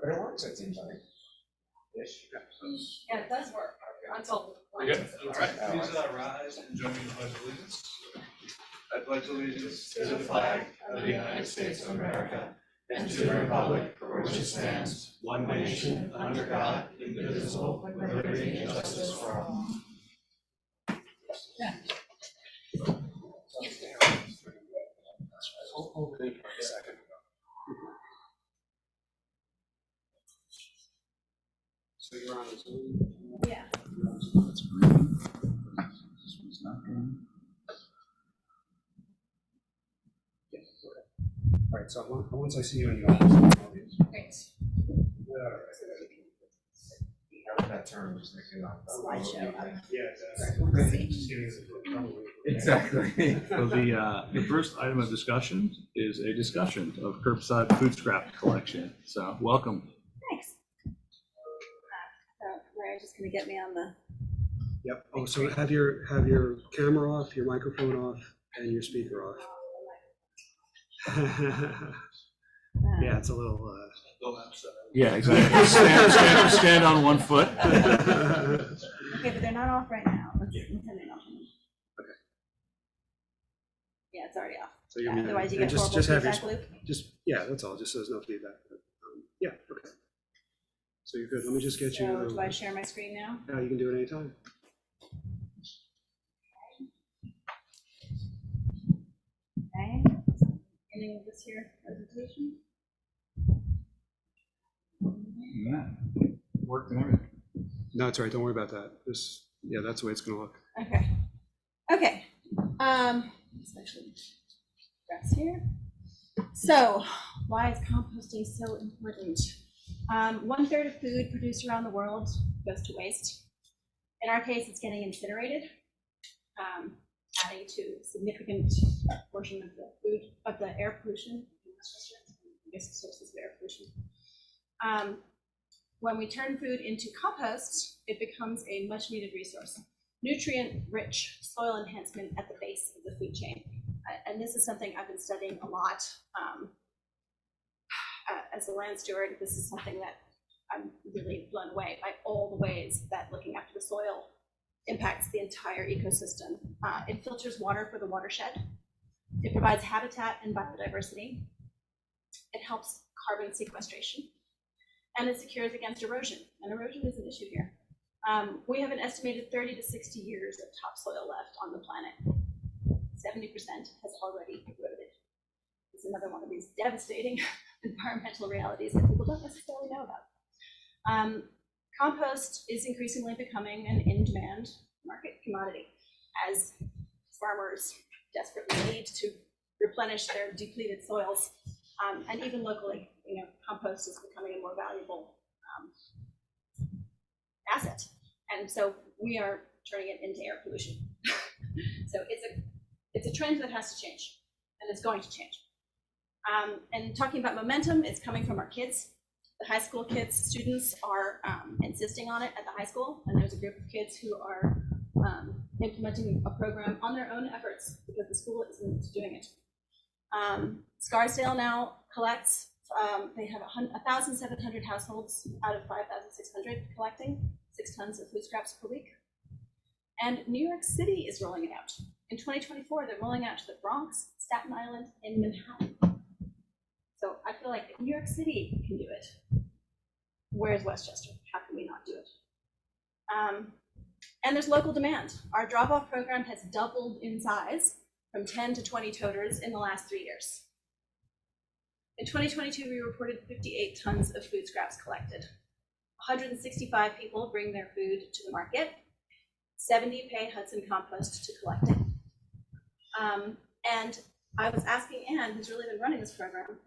But it works, it seems like. Yeah, it does work until. All right, please rise and join me in the pledge of allegiance. I pledge allegiance to the flag of the United States of America and to the republic for which it stands, one nation, under God, indivisible, with liberty and justice for all. Hold it for a second. So you're on Zoom? Yeah. That's green. This one's not green. Yeah, okay. All right, so once I see you in the office, I'll be. Great. That term is making up. Slideshow. Yeah, exactly. So the first item of discussion is a discussion of curbside food scrap collection. So welcome. Thanks. So Larry's just gonna get me on the. Yep. Oh, so have your camera off, your microphone off, and your speaker off. Yeah, it's a little. Yeah, exactly. Stand on one foot. Okay, but they're not off right now. Let's turn it off. Okay. Yeah, it's already off. So you're Otherwise, you and get horrible have your feedback loop. yeah, that's all. Just so there's no feedback. But, yeah. Okay. So you're good. Let me just get So you. do I share my screen now? Yeah, you can do it anytime. Okay. Beginning of this here presentation. Yeah. Worked and everything. No, it's all right. Don't worry about that. Yeah, that's the way it's going to look. Okay. Okay. Especially grass here. So, why is composting so important? 1/3 of food produced around the world goes to waste. In our case, it's getting incinerated, adding to a significant portion of the food, of the air pollution. I guess the sources of air pollution. When we turn food into compost, it becomes a much needed resource. Nutrient-rich soil enhancement at the base of the food chain. And this is something I've been studying a lot. As a land steward, this is something that I'm really blown away by all the ways that looking after the soil impacts the entire ecosystem. It filters water for the watershed. It provides habitat and biodiversity. It helps carbon sequestration. And it secures against erosion. And erosion is an issue here. We have an estimated 30 to 60 years of topsoil left on the planet. 70% has already eroded. It's another one of these devastating environmental realities that people don't necessarily know about. Compost is increasingly becoming an in-demand market commodity as farmers desperately need to replenish their depleted soils. And even locally, compost is becoming a more valuable asset. And so we are turning it into air pollution. So it's a trend that has to change, and it's going to change. And talking about momentum, it's coming from our kids. The high school kids, students are insisting on it at the high school, and there's a group of kids who are implementing a program on their own efforts because the school isn't doing it. Scarsdale now collects, they have 1,700 households out of 5,600 collecting 6 tons of food scraps per week. And New York City is rolling it out. In 2024, they're rolling out to the Bronx, Staten Island, and Manhattan. So I feel like if New York City can do it, where's Westchester? How can we not do it? And there's local demand. Our drop-off program has doubled in size from 10 to 20 toters in the last 3 years. In 2022, we reported 58 tons of food scraps collected. 165 people bring their food to the market. 70 pay Hudson Compost to collect it. And I was asking Anne, who's really been running this program,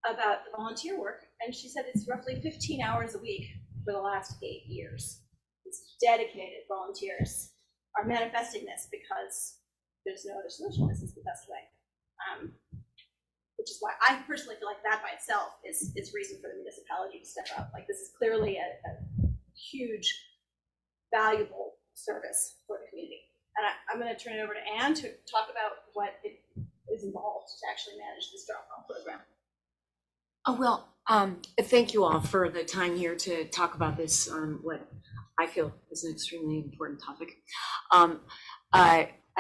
about the volunteer work, and she said it's roughly 15 hours a week for the last 8 years. These dedicated volunteers are manifesting this because there's no other solution. This is the best way. Which is why I personally feel like that by itself is reason for the municipality to step up. Like, this is clearly a huge, valuable service for the community. And I'm going to turn it over to Anne to talk about what it is involved to actually manage this drop-off program. Oh, well, Thank you all for the time here to talk about this, what I feel is an extremely important topic.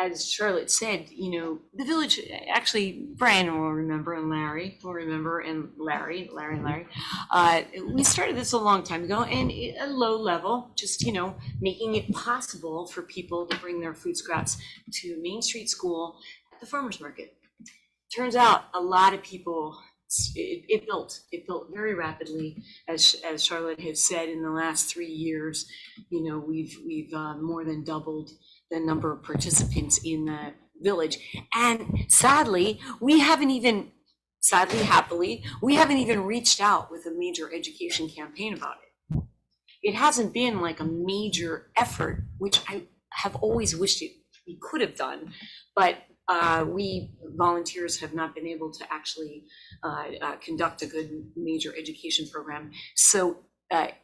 As Charlotte said, the village, actually, Brian will remember, and Larry will remember, and Larry. We started this a long time ago, and at a low level, just, making it possible for people to bring their food scraps to Main Street School at the farmer's market. Turns out a lot of people, it built very rapidly, as Charlotte has said. In the last 3 years, we've more than doubled the number of participants in the village, and happily, we haven't even reached out with a major education campaign about it. It hasn't been like a major effort, which I have always wished we could have done, but we volunteers have not been able to actually conduct a good major education program. So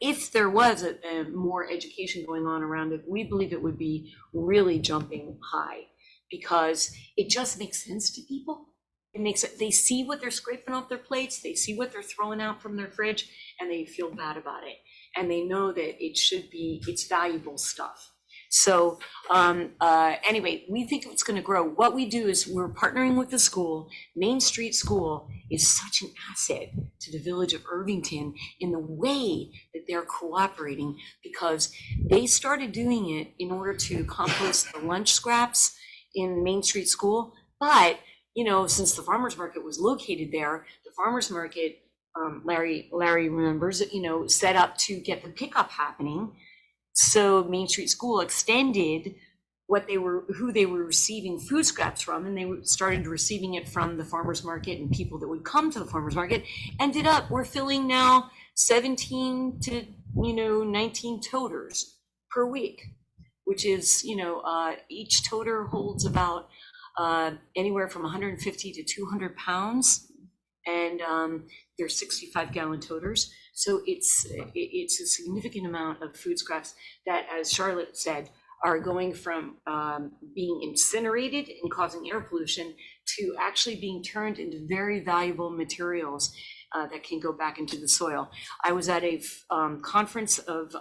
if there was a more education going on around it, we believe it would be really jumping high, because it just makes sense to people. They see what they're scraping off their plates, they see what they're throwing out from their fridge, and they feel bad about it. And they know that it's valuable stuff. So anyway, we think it's going to grow. What we do is we're partnering with the school. Main Street School is such an asset to the village of Irvington in the way that they're cooperating, because they started doing it in order to compost the lunch scraps in Main Street School. But, since the farmer's market was located there, the farmer's market, Larry remembers, set up to get the pickup happening. So Main Street School extended who they were receiving food scraps from, and they started receiving it from the farmers market and people that would come to the farmers market. We're filling now 17 to 19 toters per week, which is each toter holds about anywhere from 150 to 200 pounds, and they're 65-gallon toters. So it's a significant amount of food scraps that, as Charlotte said, are going from being incinerated and causing air pollution to actually being turned into very valuable materials that can go back into the soil. I was at a conference of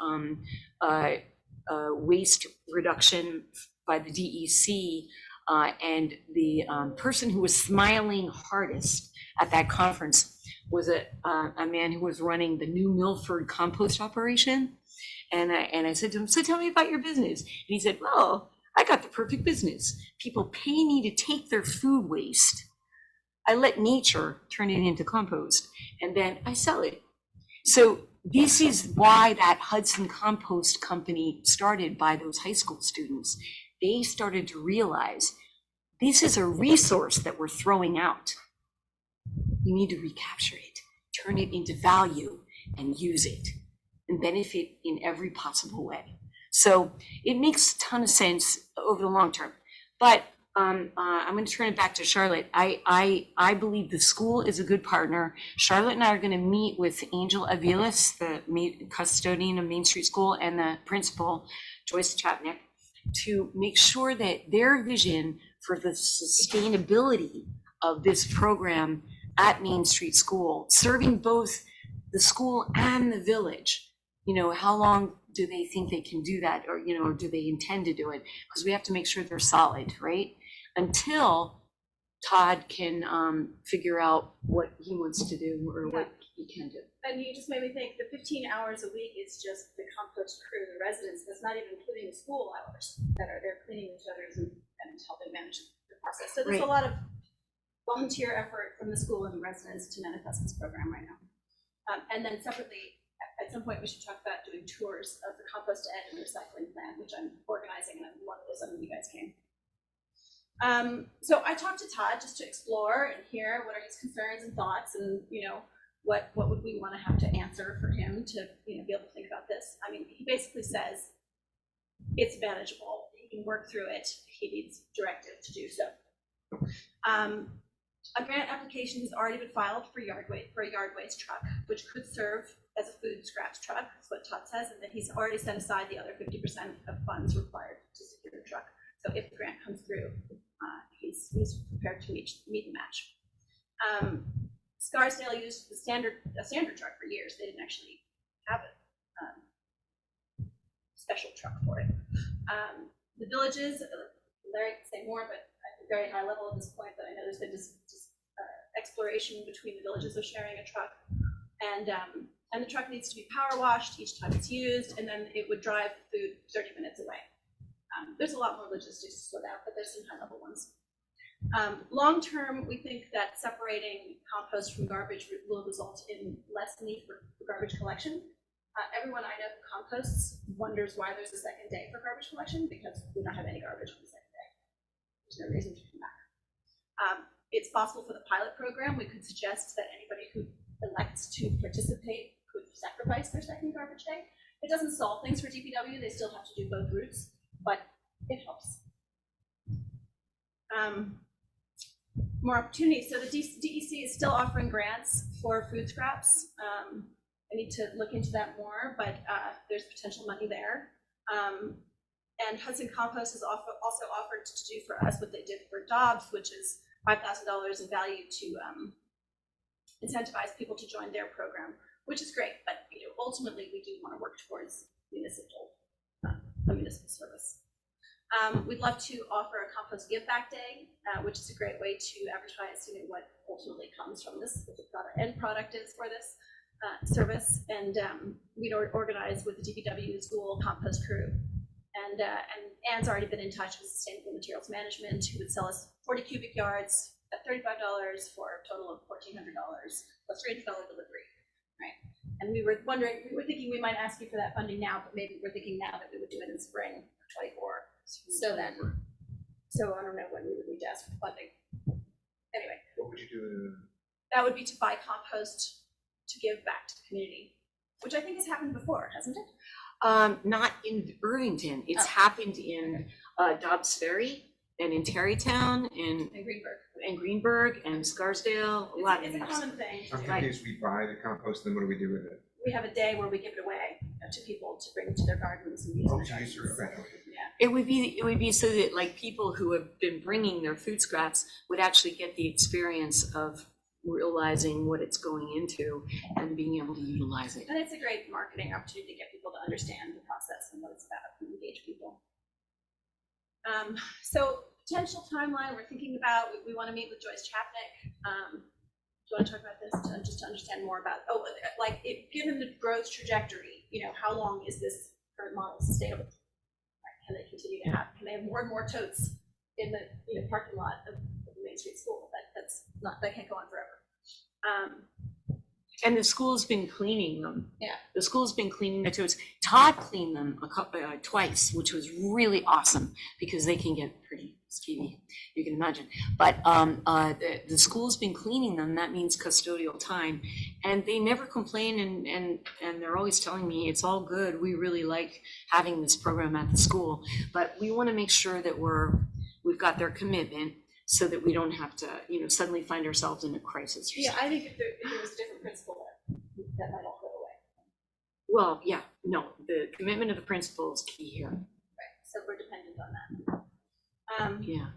waste reduction by the DEC, and the person who was smiling hardest at that conference was a man who was running the New Milford compost operation. And I said to him, "So tell me about your business." And he said, "Well, I got the perfect business. People pay me to take their food waste. I let nature turn it into compost, and then I sell it." So this is why that Hudson Compost Company started by those high school students. They started to realize this is a resource that we're throwing out. We need to recapture it, turn it into value, and use it, and benefit in every possible way. So it makes a ton of sense over the long term. But I'm going to turn it back to Charlotte. I believe the school is a good partner. Charlotte and I are going to meet with Angel Aviles, the custodian of Main Street School, and the principal, Joyce Chapnick, to make sure that their vision for the sustainability of this program at Main Street School, serving both the school and the village, how long do they think they can do that, or do they intend to do it? Because we have to make sure they're solid, right? Until Todd can figure out what he wants to do or what he can do. And you just made me think, the 15 hours a week is just the compost crew, the residents. That's not even including the school hours that are there cleaning the shutters and helping manage the process. So there's a lot of volunteer effort from the school and the residents to manifest this program right now. And then separately, at some point, we should talk about doing tours of the compost ed and recycling plant, which I'm organizing, and I wanted this when you guys came. So I talked to Todd just to explore and hear what are his concerns and thoughts, and what would we want to have to answer for him to be able to think about this. I mean, he basically says it's manageable. He can work through it. He needs directive to do so. A grant application has already been filed for a yard waste truck, which could serve as a food scraps truck. That's what Todd says, and then he's already set aside the other 50% of funds required to secure the truck. So if the grant comes through, he's prepared to meet the match. Scarsdale used a standard truck for years. They didn't actually have a special truck for it. The villages, Larry can say more, but at a very high level at this point, but I know there's been just exploration between the villages of sharing a truck. And the truck needs to be power washed each time it's used, and then it would drive food 30 minutes away. There's a lot more logistics to sort out, but there's some high-level ones. Long term, we think that separating compost from garbage will result in less need for garbage collection. Everyone I know who composts wonders why there's a second day for garbage collection, because we don't have any garbage on the second day. There's no reason to come back. It's possible for the pilot program. We could suggest that anybody who elects to participate could sacrifice their second garbage day. It doesn't solve things for DPW. They still have to do both routes, but it helps. More opportunities. So the DEC is still offering grants for food scraps. I need to look into that more, but there's potential money there. And Hudson Compost has also offered to do for us what they did for Dobbs, which is $5,000 in value to incentivize people to join their program, which is great. But ultimately, we do want to work towards a municipal service. We'd love to offer a compost give back day, which is a great way to advertise what ultimately comes from this, what the end product is for this service. And we'd organize with the DPW school compost crew. And Anne's already been in touch with Sustainable Materials Management, who would sell us 40 cubic yards at $35 for a total of $1,400 plus $300 delivery, right? And we were thinking we might ask you for that funding now, but maybe we're thinking now that we would do it in spring of 24. So I don't know when we would need to ask for funding. Anyway. What would you do? That would be to buy compost to give back to the community, which I think has happened before, hasn't it? Not in Irvington. It's happened in Dobbs Ferry and in Terrytown and Greenberg and Scarsdale. It's a common thing. I'm confused. We buy the compost, then what do we do with it? We have a day where we give it away to people to bring to their gardens and use Oh, it. geez, okay. It would be so that like people who have been bringing their food scraps would actually get the experience of realizing what it's going into and being able to utilize it. And it's a great marketing opportunity to get people to understand the process and what it's about and engage people. So potential timeline we're thinking about, we want to meet with Joyce Chapnick. Do you want to talk about this just to understand more about, given the growth trajectory, how long is this current model sustainable? Right, can they continue to have, can they have more and more totes in the parking lot of the Main Street School? That can't go on forever. And the school's been cleaning them. Yeah. The school's been cleaning the totes. Todd cleaned them twice, which was really awesome because they can get pretty skeevy, you can imagine. But the school's been cleaning them. That means custodial time, and they never complain. And they're always telling me it's all good. We really like having this program at the school, but we want to make sure that we've got their commitment, so that we don't have to, suddenly find ourselves in a crisis. Yeah, I think if there was a different principle, that might all go away. Well, yeah, no, the commitment of the principal is key here. Right, so we're dependent on that. Yeah.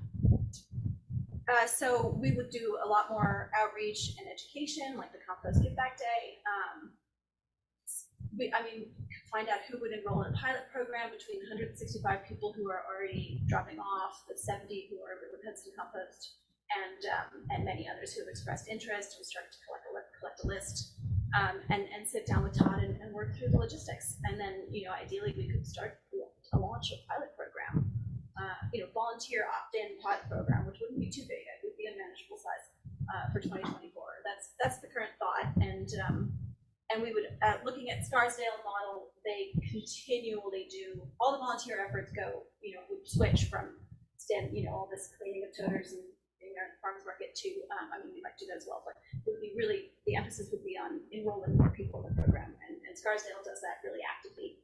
So we would do a lot more outreach and education, like the Compost Give Back Day. Find out who would enroll in a pilot program between 165 people who are already dropping off, the 70 who are with Hudson Compost, and many others who have expressed interest. We started to collect a list, and sit down with Todd and work through the logistics. And then, ideally we could start to launch a pilot program, volunteer opt-in pilot program, which wouldn't be too big. It would be a manageable size for 2024. That's the current thought. And we would, looking at Scarsdale model, they continually do, all the volunteer efforts go, would switch from all this cleaning of toters and being there at the farmers market to, we might do that as well, but it would be really, the emphasis would be on enrolling more people in the program. And Scarsdale does that really actively,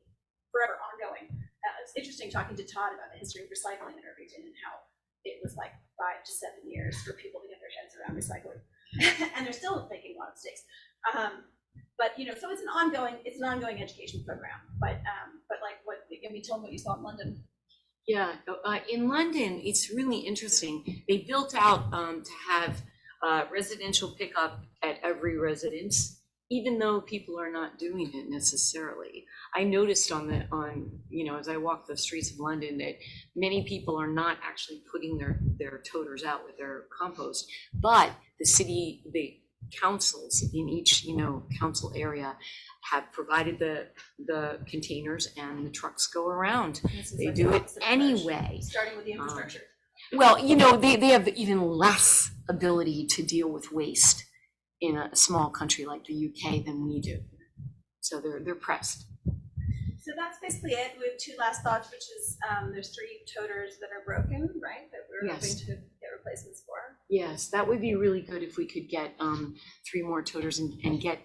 forever, ongoing. It's interesting talking to Todd about the history of recycling in Irvington and how it was like 5 to 7 years for people to get their heads around recycling. And they're still making a lot of mistakes. But so it's an ongoing education program. But tell them what you saw in London. Yeah, in London, it's really interesting. They built out to have residential pickup at every residence, even though people are not doing it necessarily. I noticed as I walk the streets of London that many people are not actually putting their toters out with their compost, but the councils in each, council area have provided the containers and the trucks go around. They do it anyway. Starting with the infrastructure. Well, they have even less ability to deal with waste in a small country like the UK than we do. So they're pressed. So that's basically it. We have two last thoughts, which is there's 3 toters that are broken, right? That we're Yes. hoping to get replacements for. Yes, that would be really good if we could get 3 more toters and get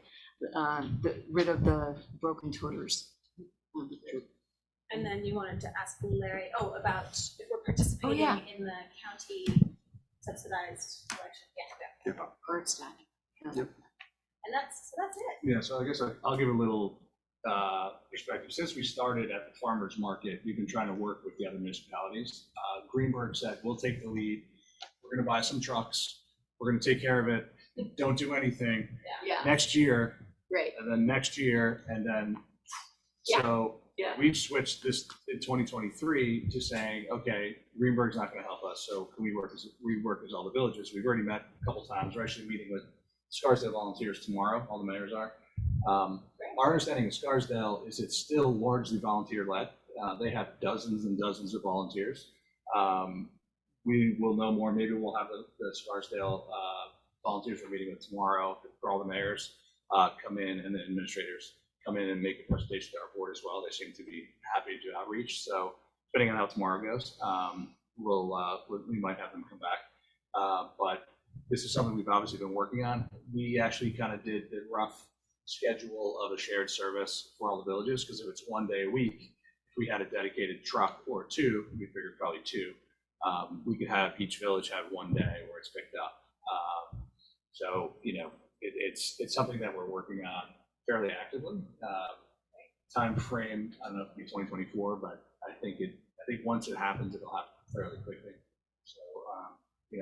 rid of the broken toters. And then you wanted to ask Larry, about if we're participating yeah. in the county subsidized election. Yeah. Guard staff. Yep. And that's it. Yeah, so I guess I'll give a little perspective. Since we started at the farmer's market, we've been trying to work with the other municipalities. Greenberg said, we'll take the lead. We're going to buy some trucks. We're going to take care of it. Don't do anything. Yeah. Next year, Right. and then next year, and then, so Yeah. we've switched this in 2023 to saying, okay, Greenberg's not going to help us, so can we work as all the villages? We've already met a couple times. We're actually meeting with Scarsdale volunteers tomorrow. All the mayors are. Our understanding of Scarsdale is it's still largely volunteer-led. They have dozens and dozens of volunteers. We will know more. Maybe we'll have the Scarsdale volunteers we're meeting with tomorrow for all the mayors come in, and the administrators come in and make a presentation to our board as well. They seem to be happy to do outreach. So depending on how tomorrow goes, we might have them come back. But this is something we've obviously been working on. We actually kind of did the rough schedule of a shared service for all the villages, because if it's 1 day a week, if we had a dedicated truck or 2, we figured probably 2, we could have each village have 1 day where it's picked up. So it's something that we're working on fairly actively. Time frame, I don't know if it'll be 2024, but I think once it happens, it'll happen fairly quickly. So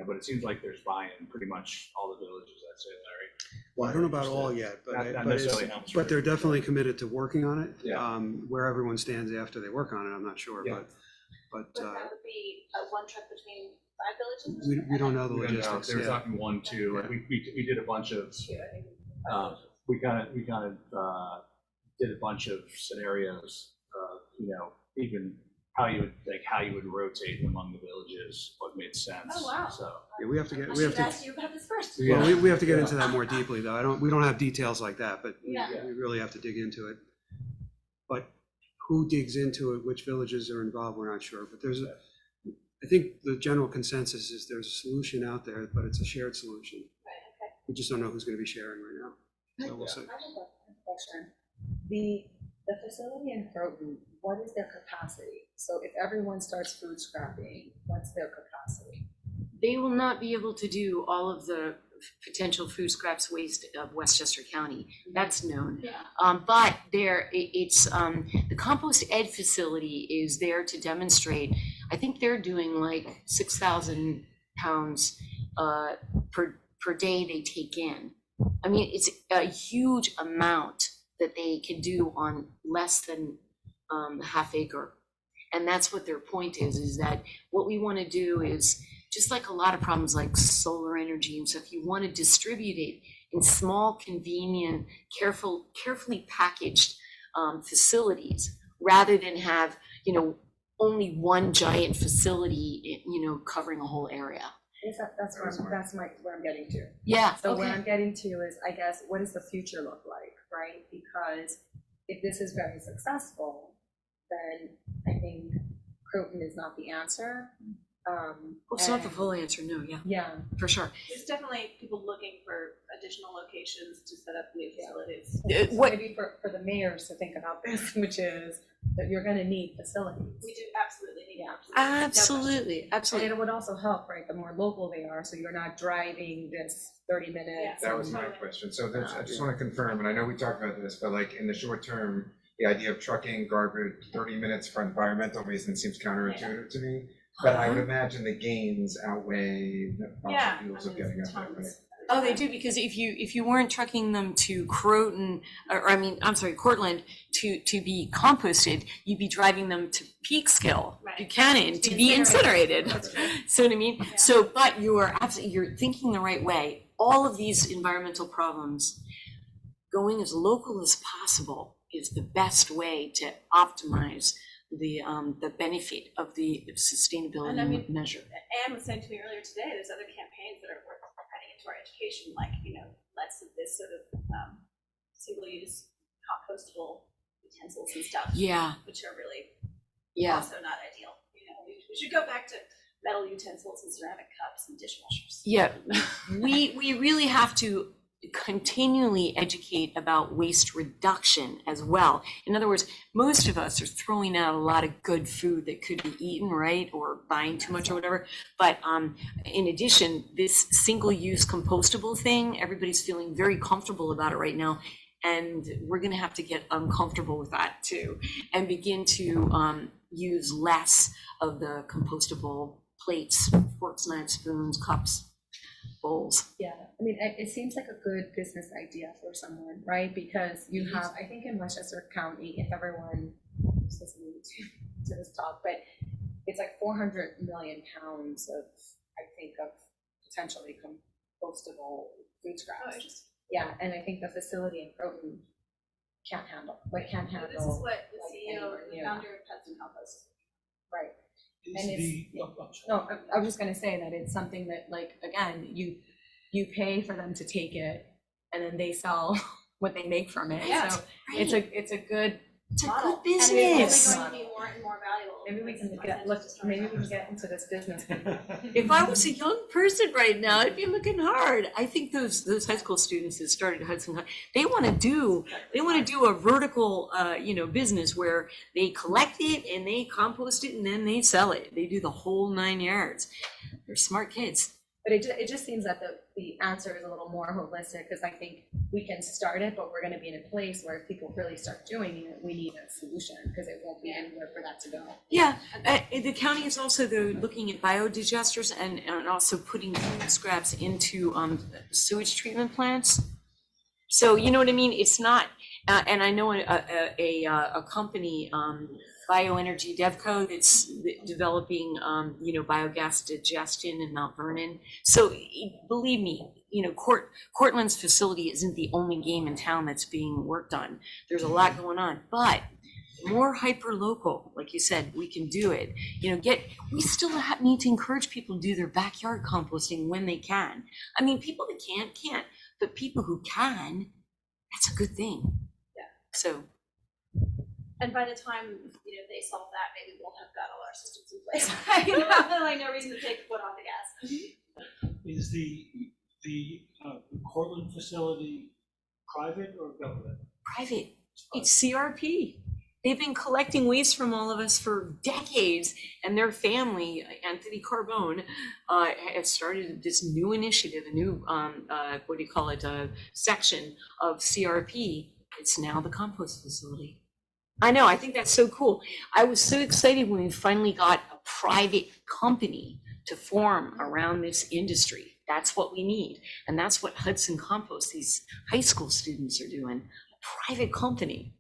but it seems like there's buy-in pretty much all the villages, I'd say, Larry. Well, I don't know about all yet, Not necessarily how much. but they're definitely committed to working on it. Yeah. Where everyone stands after they work on it, I'm not sure, Yeah. But that would be one trip between 5 villages? we don't know the We don't know. logistics. They were Yeah. talking 1, 2. Yeah. We did a bunch of. 2, I think. We kind of did a bunch of scenarios, even how you would rotate among the villages, what made sense. Oh, wow. So Yeah, we have I to. should ask you about this first. Yeah. Well, we have to get into that more deeply, though. We don't have details like that, but Yeah. we really have to dig into it. But who digs into it, which villages are involved, we're not sure. But I think the general consensus is there's a solution out there, but it's a shared solution. Right, We just don't know who's going to be sharing right now. So we'll see. I have a question. The facility in Croton, what is their capacity? So if everyone starts food scrapping, what's their capacity? They will not be able to do all of the potential food scraps waste of Westchester County. That's known. Yeah. But the Compost Ed facility is there to demonstrate. I think they're doing like 6,000 pounds per day they take in. I mean, it's a huge amount that they can do on less than a half acre. And that's what their point is that what we want to do is, just like a lot of problems like solar energy and stuff, you want to distribute it in small, convenient, carefully packaged facilities, rather than have, only one giant facility, covering a whole area. That's where I'm getting to. Yeah, So what okay. I'm getting to is, I guess, what does the future look like, right? Because if this is very successful, then I think Croton is not the answer. It's not the full answer, no, yeah, Yeah, for sure. There's definitely people looking for additional locations to set up new facilities. so What, maybe for the mayors to think about this, which is that you're gonna need facilities. We do absolutely need Yeah. absolutely, And absolutely. it would also help, right, the more local they are, so you're not driving this 30 minutes. That was my question. So I just want to confirm, and I know we talked about this, but like in the short term, the idea of trucking garbage 30 minutes for environmental reasons seems counterintuitive to me. But I would imagine the gains outweigh the Yeah, fossil fuels of getting up there, right? tons. Oh, they do, because if you weren't trucking them to Croton, or I mean, I'm sorry, Cortland, to be composted, you'd be driving them to Peekskill, Right. Buchanan, to be incinerated. So what I mean? Yeah. So, but you're thinking the right way. All of these environmental problems, going as local as possible is the best way to optimize the benefit of the sustainability And I mean, measure. Anne was saying to me earlier today, there's other campaigns that are worth adding into our education, like, less of this sort of single-use compostable utensils and stuff, Yeah, which are really yeah. also not ideal. We should go back to metal utensils and ceramic cups and dishwashers. Yeah, we really have to continually educate about waste reduction as well. In other words, most of us are throwing out a lot of good food that could be eaten, right? Or buying too much or whatever. But in addition, this single-use compostable thing, everybody's feeling very comfortable about it right now. And we're gonna have to get uncomfortable with that too, and begin to use less of the compostable plates, forks, knives, spoons, cups, bowls. Yeah, I mean, it seems like a good business idea for someone, right? Because you have, I think in Westchester County, if everyone is listening to this talk, but it's like 400 million pounds of, I think, of potentially compostable food scraps. Yeah, and I think the facility in Croton can't handle. This is what the CEO, anywhere the near founder of Hudson Compost. Right. Is And the, No, I was just gonna say that it's something that, like, again, you pay for them to take it, and then they sell what they make from it. Yeah, So right. it's a good It's a model. good And it's business. only going to be more and more valuable. Maybe we can get into this business. If I was a young person right now, I'd be looking hard. I think those high school students that started Hudson, they want to do a vertical, business where they collect it and they compost it and then they sell it. They do the whole 9 yards. They're smart kids. But it just seems that the answer is a little more holistic, because I think we can start it, but we're gonna be in a place where if people really start doing it, we need a solution, because it won't be anywhere for that to go. Yeah, the county is also though looking at biodigesters and also putting food scraps into sewage treatment plants. So you know what I mean? It's not, and I know a company, Bioenergy Devco, that's developing biogas digestion in Mount Vernon. So believe me, Cortland's facility isn't the only game in town that's being worked on. There's a lot going on, but more hyper local, like you said, we can do it. We still need to encourage people to do their backyard composting when they can. I mean, people that can't, but people who can, that's a good thing. Yeah. So. And by the time, they solve that, maybe we'll have got all our systems in place. Like no reason to take the foot off the gas. Is the Cortland facility private or government? Private. It's CRP. They've been collecting waste from all of us for decades, and their family, Anthony Carbone, has started this new initiative, a new, section of CRP. It's now the compost facility. I know, I think that's so cool. I was so excited when we finally got a private company to form around this industry. That's what we need. And that's what Hudson Compost, these high school students are doing, a private company.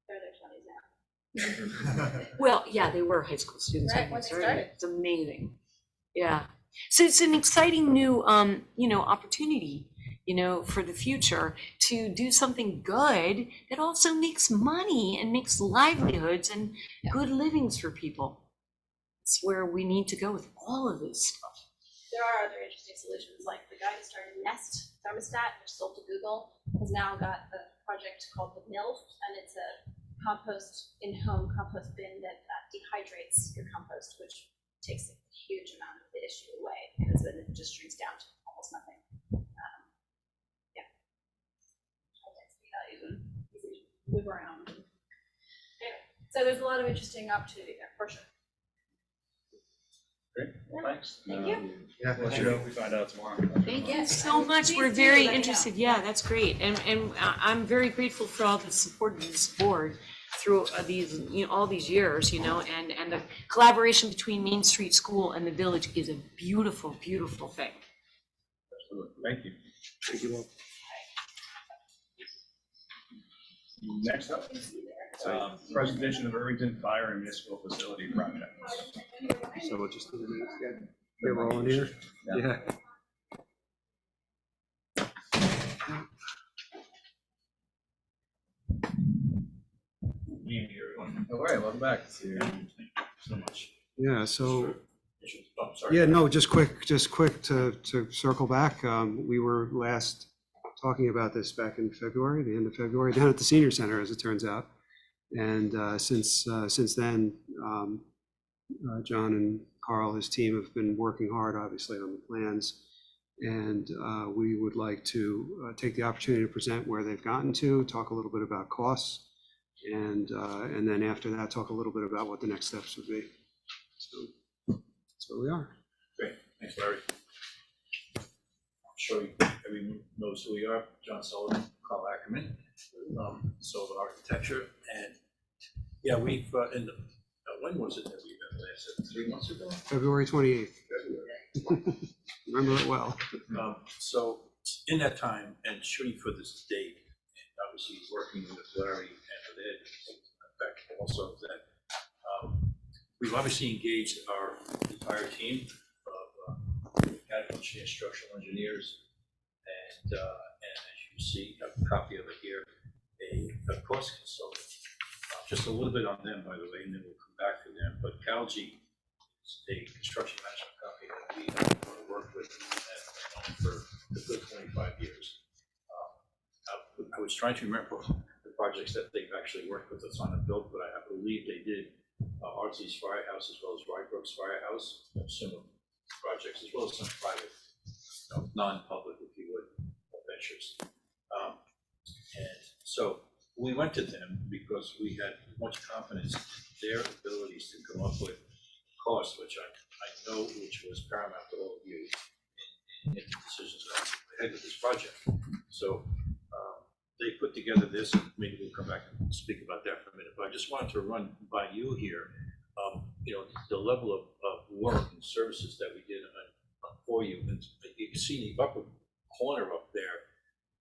They're in their 20s now. Well, yeah, they were high school students. Right, when they started. It's amazing. Yeah. So it's an exciting new, opportunity, for the future to do something good that also makes money and makes livelihoods and good livings for people. It's where we need to go with all of this stuff. There are other interesting solutions, like the guy who started Nest thermostat, which sold to Google, has now got a project called the MILF, and it's a in-home compost bin that dehydrates your compost, which takes a huge amount of the issue away, because then it just shrinks down to almost nothing. Move around. Anyway, so there's a lot of interesting opportunity there, for sure. Great, well, thanks. Thank you. Yeah, We'll see what we find out tomorrow. Thank you Yes, so much. please We're do very let me interested. Yeah, that's great. And I'm very grateful for all the support of this board through these, all these years, and the collaboration between Main Street School and the village is a beautiful, beautiful thing. Absolutely. Thank you. Thank you all. Next up, presentation of Irvington Fire and Municipal Facility Project. So we'll just do the minutes again. They're rolling here? Yeah. Evening, everyone. All right, welcome back. Thank you so much. Yeah, so, Oh, sorry. yeah, no, just quick to circle back. We were last talking about this back in February, the end of February, down at the senior center, as it turns out. And since then, John and Carl, his team, have been working hard, obviously, on the plans. And we would like to take the opportunity to present where they've gotten to, talk a little bit about costs, and then after that, talk a little bit about what the next steps would be. So that's where we are. Great, thanks, Larry. I'm sure everyone knows who we are. John Sullivan, Carl Ackerman, Solar Architecture, and yeah, we've when was it that we met last? 3 months ago. February 28th. February. Remember it well. So in that time, and shooting for this date, and obviously working with Larry and with Ed, in fact, also that we've obviously engaged our entire team of mechanical engineers, structural engineers, and as you see, I have a copy of it here, a cost consultant. Just a little bit on them, by the way, and then we'll come back to them. But Calgi is a construction management company that we have worked with for a good 25 years. I was trying to remember the projects that they've actually worked with us on and built, but I believe they did Ardsley's Firehouse as well as Rybrook's Firehouse, similar projects, as well as some private, non-public, if you would, ventures. And so we went to them because we had much confidence in their abilities to come up with costs, which I know which was paramount to all of you in making decisions ahead of this project. So they put together this, and maybe we'll come back and speak about that for a minute. But I just wanted to run by you here, the level of work and services that we did for you. And you can see in the upper corner up there,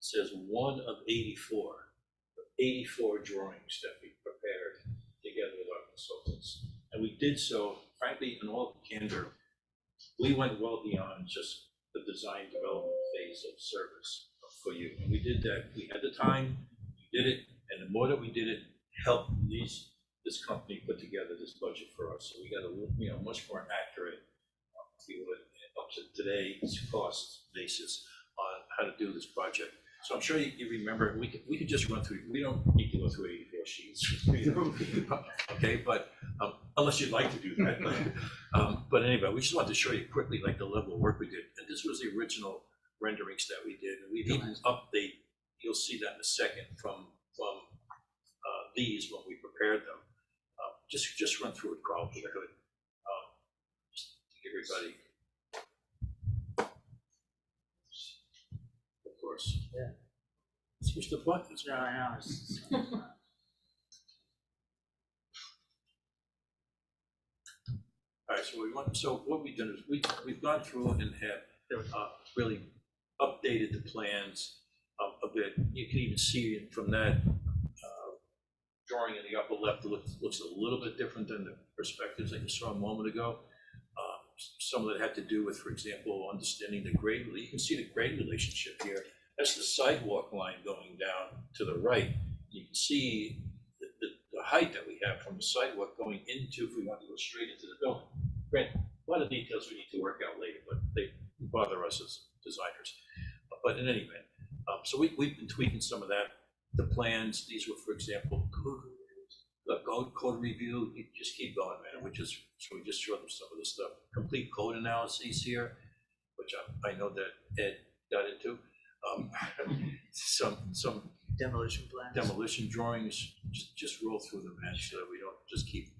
it says 1 of 84 drawings that we prepared together with our consultants. And we did so, frankly, in all candor. We went well beyond just the design development phase of service for you. And we did that. We had the time, we did it, and the more that we did it, helped this company put together this budget for us. So we got a much more accurate, if you would, up to today's cost basis on how to do this project. So I'm sure you remember, we could just run through, we don't need to go through 84 sheets, okay, but unless you'd like to do that. But anyway, we just wanted to show you quickly like the level of work we did. And this was the original renderings that we did. And we've even updated, you'll see that in a second, from these when we prepared them. Just run through it, Carl, if you could. Just to give everybody. Of course. Yeah. Switch the buttons. Yeah, I know. All right, so what we've done is we've gone through and have really updated the plans a bit. You can even see it from that drawing in the upper left. It looks a little bit different than the perspectives that you saw a moment ago. Some of it had to do with, for example, understanding the grade. You can see the grade relationship here. That's the sidewalk line going down to the right. You can see the height that we have from the sidewalk going into, if we want to go straight into the building. Granted, a lot of details we need to work out later, but they bother us as designers. But in any event, so we've been tweaking some of that. The plans, these were, for example, code review. You just keep going, man. We just showed them some of the stuff. Complete code analyses here, which I know that Ed got into. Some Demolition plans. demolition drawings, just roll through them, man, so that we don't just keep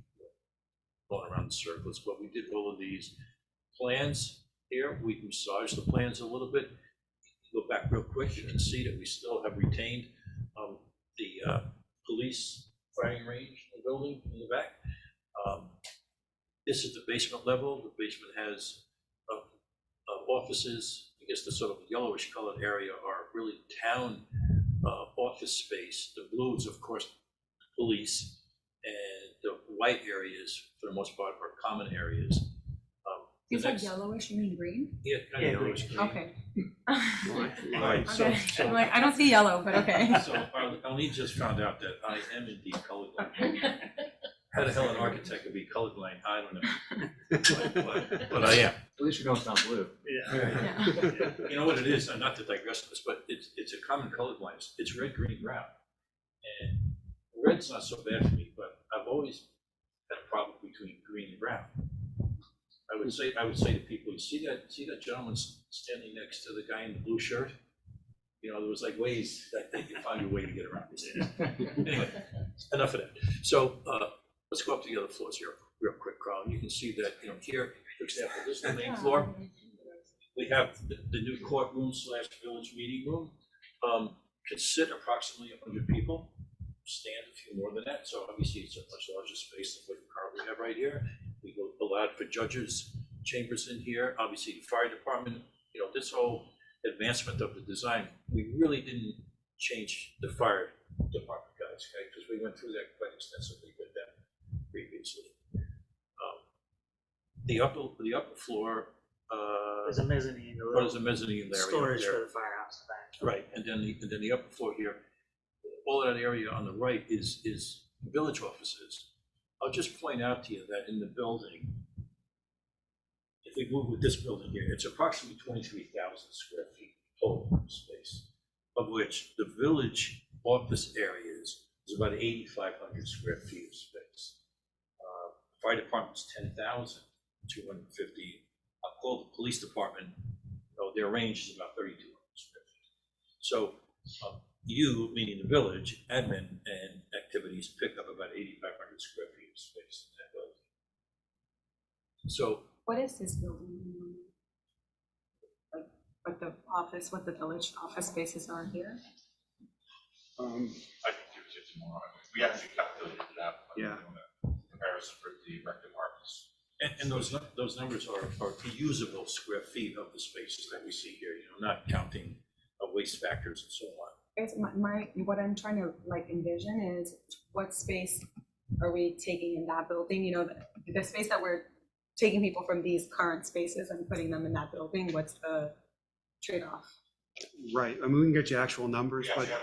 going around in circles. But we did all of these plans here. We massaged the plans a little bit. Go back real quick, you can see that we still have retained the police firing range in the building in the back. This is the basement level. The basement has offices, I guess the sort of yellowish colored area are really town office space. The blues, of course, police, and the white areas, for the most part, are common areas. The You said next- yellowish, you mean green? Yeah, kind of yellowish green. Okay. Right, so, Okay, so, I'm like, I don't see yellow, but okay. so Arlene just found out that I am indeed colorblind. How the hell an architect could be colorblind, I don't know. But I am. At least you don't sound blue. Yeah. You know what it is, and not to digress this, but it's a common color blindness. It's red, green, brown. And red's not so bad for me, but I've always had a problem between green and brown. I would say to people, you see that gentleman standing next to the guy in the blue shirt? You know, there was like ways that they could find a way to get around this. Anyway, enough of that. So let's go up to the other floors here real quick, Carl. You can see that, you know, here, for example, this is the main floor. We have the new courtroom / village meeting room. Can sit approximately 100 people, stand a few more than that. So obviously it's a much larger space than what we currently have right here. We allowed for judges' chambers in here. Obviously the fire department, you know, this whole advancement of the design, we really didn't change the fire department guys, okay? Because we went through that quite extensively with them previously. The upper floor, There's a mezzanine, a there's a little mezzanine area storage there. for the firehouse back. Right, and then the upper floor here, all of that area on the right is village offices. I'll just point out to you that in the building, if we move with this building here, it's approximately 23,000 square feet total space, of which the village office areas is about 8,500 square feet of space. Fire department's 10,250. I'll call the police department, their range is about 3,200 square feet. So you, meaning the village, admin and activities pick up about 8,500 square feet of space in that building. So What is this building? Like, what the village office spaces are here? I can give it to you tomorrow. We actually calculated it out. Yeah. Comparison for the rec departments. and those numbers are the usable square feet of the spaces that we see here, you know, not counting waste factors and so on. I guess what I'm trying to like envision is what space are we taking in that building? You know, the space that we're taking people from these current spaces and putting them in that building, what's the trade-off? Right, I mean, we can get you actual numbers, We but have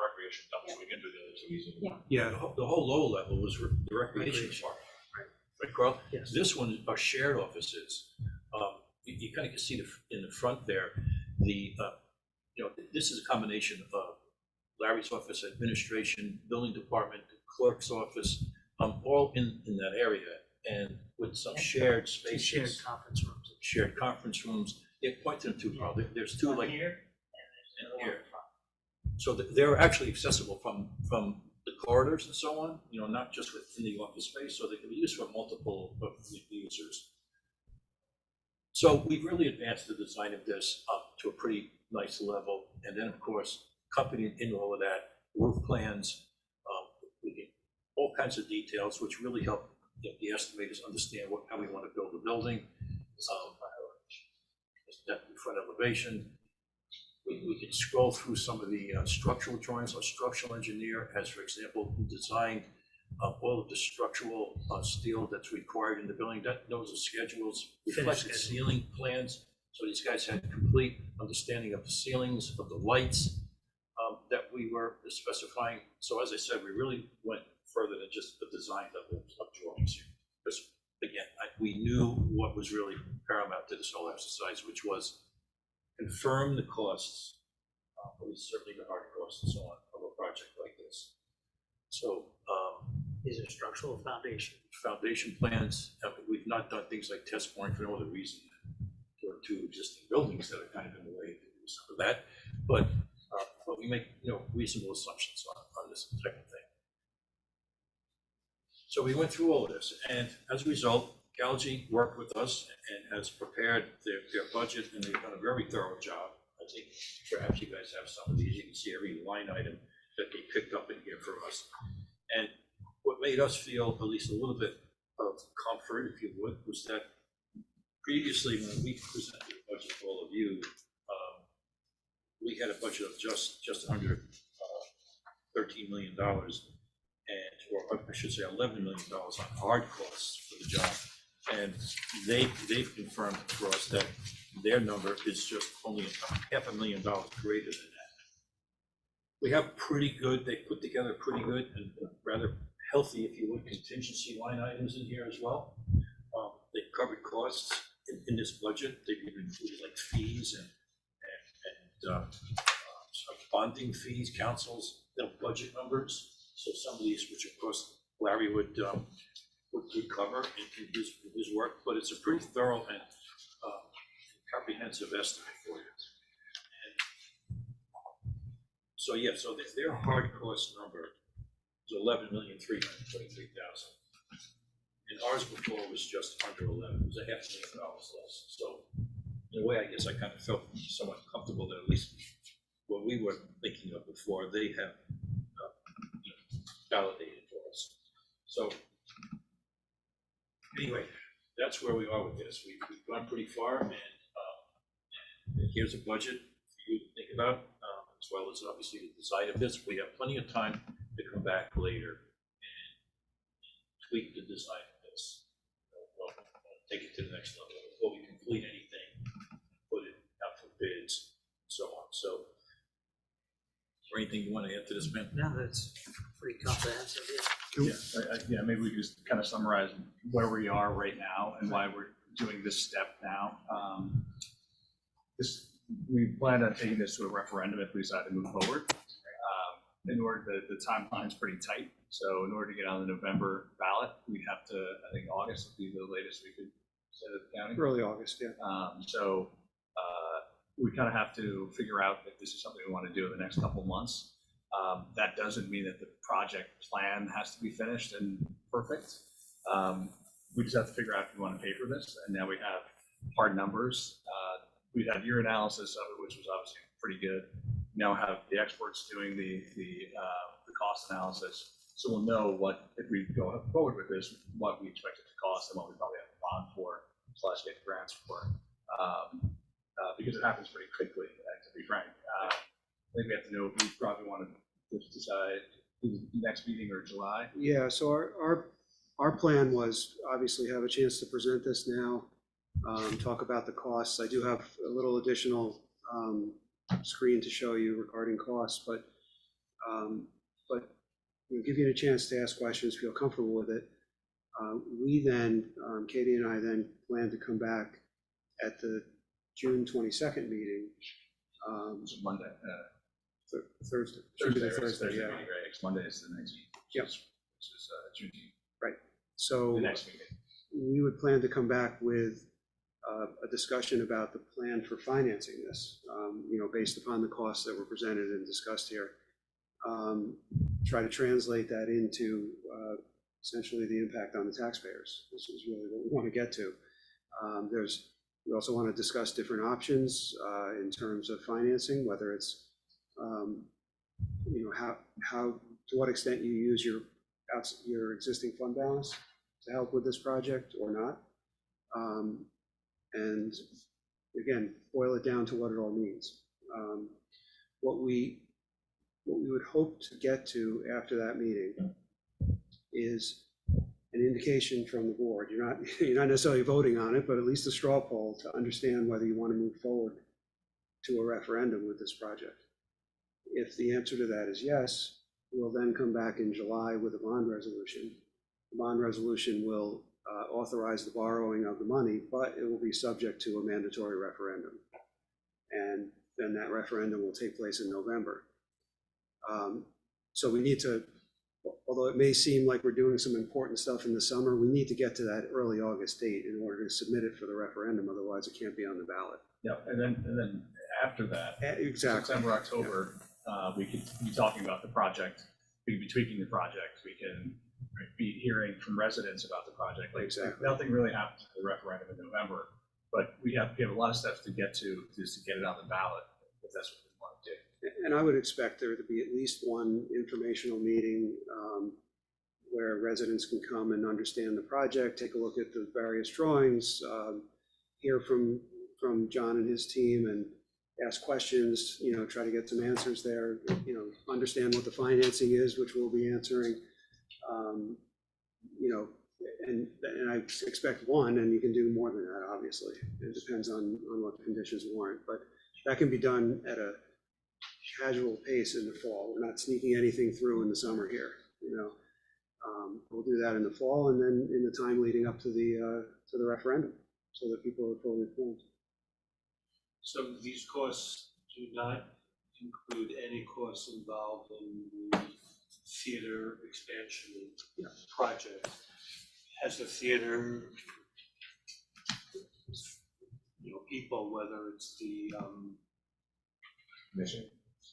recreation done, so we can do the other two easily. Yeah. yeah, The whole lower level was the recreation park. Right, Carl? Yes. This one are shared offices. You kind of can see in the front there, you know, this is a combination of Larry's office, administration, building department, clerk's office, all in that area, and with some shared Two spaces. shared conference rooms. Shared conference rooms. Yeah, point to them too, Carl. There's two One like here and and then here. one in front. So they're actually accessible from the corridors and so on, you know, not just within the office space, so they can be used for multiple of the users. So we've really advanced the design of this up to a pretty nice level. And then, of course, accompanied in all of that, roof plans, we get all kinds of details, which really help the estimators understand how we want to build the building. That front elevation. We can scroll through some of the structural drawings. Our structural engineer has, for example, designed all of the structural steel that's required in the building. Those are schedules, reflected schedule. ceiling plans. So these guys had complete understanding of the ceilings, of the lights that we were specifying. So as I said, we really went further than just the design level of drawings here. Because again, we knew what was really paramount to this whole exercise, which was confirm the costs, at least certainly the hard costs and so on, of a project like this. So These are structural foundation. foundation plans, we've not done things like test boring for no other reason. There are two existing buildings that are kind of in the way to do some of that, but we make, you know, reasonable assumptions on this type of thing. So we went through all of this, and as a result, Calgy worked with us and has prepared their budget, and they've done a very thorough job. I think perhaps you guys have some of these. You can see every line item that they picked up in here for us. And what made us feel at least a little bit of comfort, if you would, was that previously when we presented the budget to all of you, we had a budget of just under $13 million, or I should say $11 million on hard costs for the job. And they've confirmed for us that their number is just only $500,000 greater than that. We have pretty good, they put together pretty good and rather healthy, if you would, contingency line items in here as well. They covered costs in this budget. They've even included like fees and bonding fees, councils, their budget numbers. So some of these, which of course Larry would cover in his work, but it's a pretty thorough and comprehensive estimate for you. And so yeah, so their hard cost number is $11,323,000. And ours before was just under 11, it was $500,000 less. So in a way, I guess I kind of felt somewhat comfortable that at least what we were thinking of before, they have validated for us. So anyway, that's where we are with this. We've gone pretty far, and here's a budget for you to think about, as well as obviously the design of this. We have plenty of time to come back later and tweak the design of this. We'll take it to the next level before we complete anything, put it out for bids, and so on. So, is there anything you want to add to this, Ben? No, that's pretty comprehensive. Yeah, maybe we could just kind of summarize where we are right now and why we're doing this step now. We plan on taking this to a referendum if we decide to move forward. In order, the timeline's pretty tight. So in order to get on the November ballot, we have to, I think August would be the latest we could set at the county. Early August, yeah. So we kind of have to figure out if this is something we want to do in the next couple months. That doesn't mean that the project plan has to be finished and perfect. We just have to figure out if we want to pay for this. And now we have hard numbers. We had your analysis of it, which was obviously pretty good. Now have the experts doing the cost analysis. So we'll know what, if we go forward with this, what we expect it to cost and what we probably have to bond for, / get grants for. Because it happens pretty quickly, to be frank. I think we have to know if we probably want to decide next meeting or July. Yeah, so our plan was obviously have a chance to present this now, talk about the costs. I do have a little additional screen to show you regarding costs, but we'll give you a chance to ask questions, feel comfortable with it. We then, Katie and I then plan to come back at the June 22nd meeting. Which is Monday. Thursday. Thursday, Yeah. right? Next Monday is the next meeting. Yep. Which is Juneteenth. Right. So The next meeting. we would plan to come back with a discussion about the plan for financing this, based upon the costs that were presented and discussed here. Try to translate that into essentially the impact on the taxpayers. This is really what we want to get to. We also want to discuss different options in terms of financing, whether it's, to what extent you use your existing fund balance to help with this project or not. And again, boil it down to what it all means. What we would hope to get to after that meeting is an indication from the board. You're not necessarily voting on it, but at least a straw poll to understand whether you want to move forward to a referendum with this project. If the answer to that is yes, we'll then come back in July with a bond resolution. The bond resolution will authorize the borrowing of the money, but it will be subject to a mandatory referendum. And then that referendum will take place in November. So we need to, although it may seem like we're doing some important stuff in the summer, we need to get to that early August date in order to submit it for the referendum. Otherwise, it can't be on the ballot. Yeah, and then after that, Exactly. September, October, we could be talking about the project. We could be tweaking the project. We can be hearing from residents about the project. Like, Exactly. nothing really happens at the referendum in November, but we have a lot of steps to get to just to get it on the ballot, if that's what we want to do. And I would expect there to be at least one informational meeting where residents can come and understand the project, take a look at the various drawings, hear from John and his team, and ask questions, try to get some answers there, understand what the financing is, which we'll be answering. You know, and I expect one, and you can do more than that, obviously. It depends on what the conditions warrant, but that can be done at a casual pace in the fall. We're not sneaking anything through in the summer here, We'll do that in the fall and then in the time leading up to the referendum, so that people are fully informed. So these costs do not include any costs involved in the theater expansion project. Has the theater, people, whether it's the, Mission.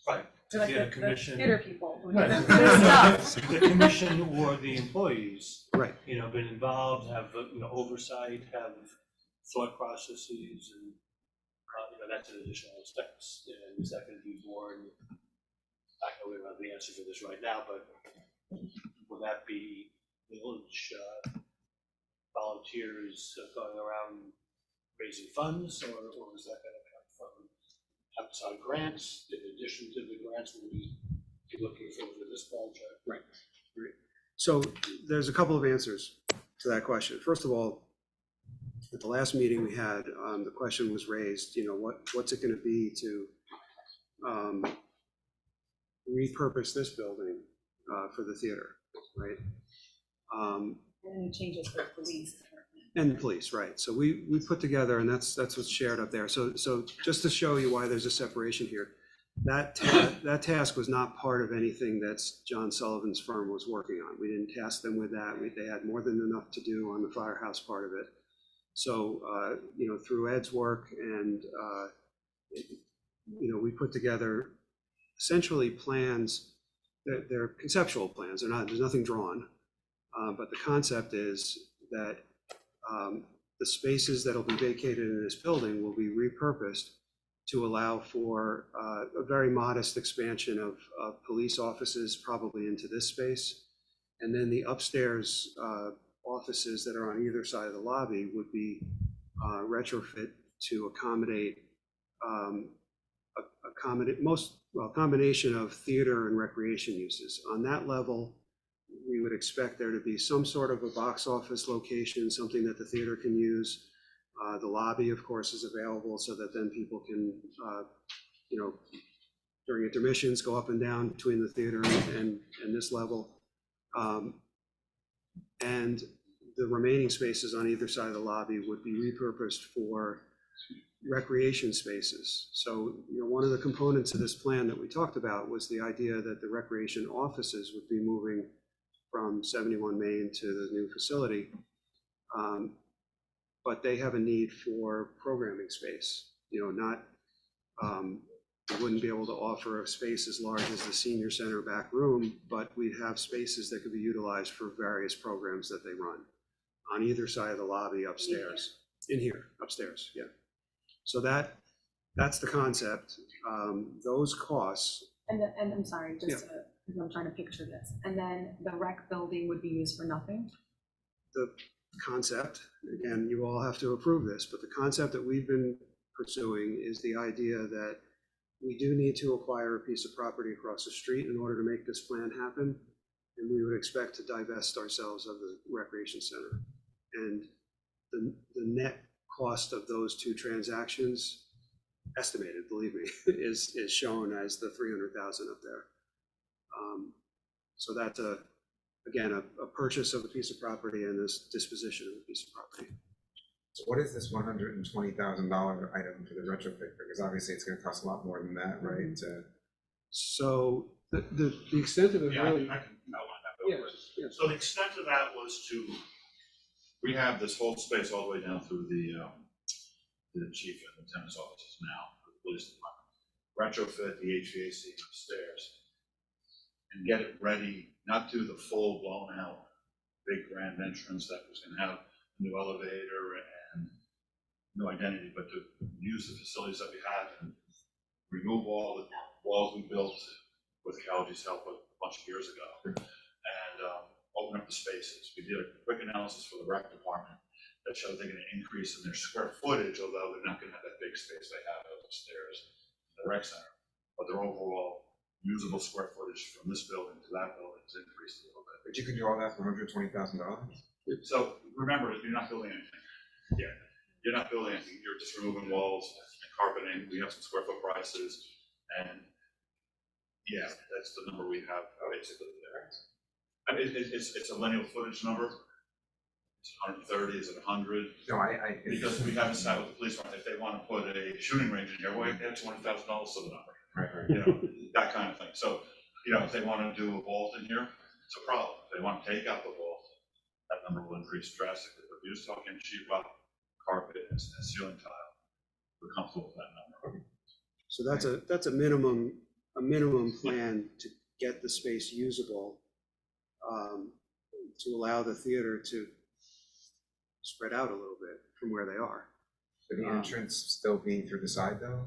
right, They're like theater the commission. theater people. who Right. need the stuff. The commission or the employees, Right. Been involved, have, oversight, have thought processes, and, that's an additional expense. And is that gonna be borne? I know we don't have the answer for this right now, but will that be village volunteers going around raising funds, or is that gonna come from outside grants, in addition to the grants we'll be looking for this project? Right. So there's a couple of answers to that question. First of all, at the last meeting we had, the question was raised, what's it going to be to repurpose this building for the theater, right? And any changes for police. And the police, right. So we put together, and that's what's shared up there. So just to show you why there's a separation here, that task was not part of anything that's John Sullivan's firm was working on. We didn't task them with that. They had more than enough to do on the firehouse part of it. So, through Ed's work and, we put together essentially plans. They're conceptual plans. There's nothing drawn. But the concept is that the spaces that'll be vacated in this building will be repurposed to allow for a very modest expansion of police offices, probably into this space. And then the upstairs offices that are on either side of the lobby would be retrofit to accommodate a combination of theater and recreation uses. On that level, we would expect there to be some sort of a box office location, something that the theater can use. The lobby, of course, is available so that then people can, during intermissions, go up and down between the theater and this level. And the remaining spaces on either side of the lobby would be repurposed for recreation spaces. So, one of the components of this plan that we talked about was the idea that the recreation offices would be moving from 71 Main to the new facility. But they have a need for programming space, not, we wouldn't be able to offer a space as large as the senior center back room, but we'd have spaces that could be utilized for various programs that they run on either side of the lobby upstairs. In here, upstairs, yeah. So that's the concept. Those costs. And I'm sorry, because I'm trying to picture this. And then the rec building would be used for nothing? The concept, again, you all have to approve this, but the concept that we've been pursuing is the idea that we do need to acquire a piece of property across the street in order to make this plan happen. And we would expect to divest ourselves of the recreation center. And the net cost of those two transactions, estimated, believe me, is shown as the 300,000 up there. So that's again, a purchase of a piece of property and this disposition of a piece of property. So what is this $120,000 item for the retrofit? Because obviously it's gonna cost a lot more than that, right? So the extent of it Yeah, really. I can outline that real quick. Yes. So the extent of that was to rehab this whole space all the way down through the chief and lieutenant's offices now, for the police department. Retrofit the HVAC upstairs and get it ready, not do the full blown out big grand entrance that was gonna have a new elevator and new identity, but to use the facilities that we had and remove all the walls we built with Calgary's help a bunch of years ago, and open up the spaces. We did a quick analysis for the rec department that showed they're gonna increase in their square footage, although they're not gonna have that big space they have upstairs. rec center, but their overall usable square footage from this building to that building has increased a little bit. But you could do all that for $120,000? So remember, you're not building anything. Yeah, you're not building anything. You're just removing walls and carpeting. We have some square foot prices, and yeah, that's the number we have basically there. I mean, it's a lineal footage number. It's 130. Is it 100? No, I. Because we haven't sat with the police on it. If they want to put a shooting range in here, well, they have $200,000 to the number. Right, right. You know, that kind of thing. So, you know, if they want to do a vault in here, it's a problem. If they want to take out the vault, that number will increase drastically. But if you're just talking sheetrock, carpet, and ceiling tile, we're comfortable with that number. So that's a minimum plan to get the space usable, to allow the theater to spread out a little bit from where they are. So the entrance still being through the side though?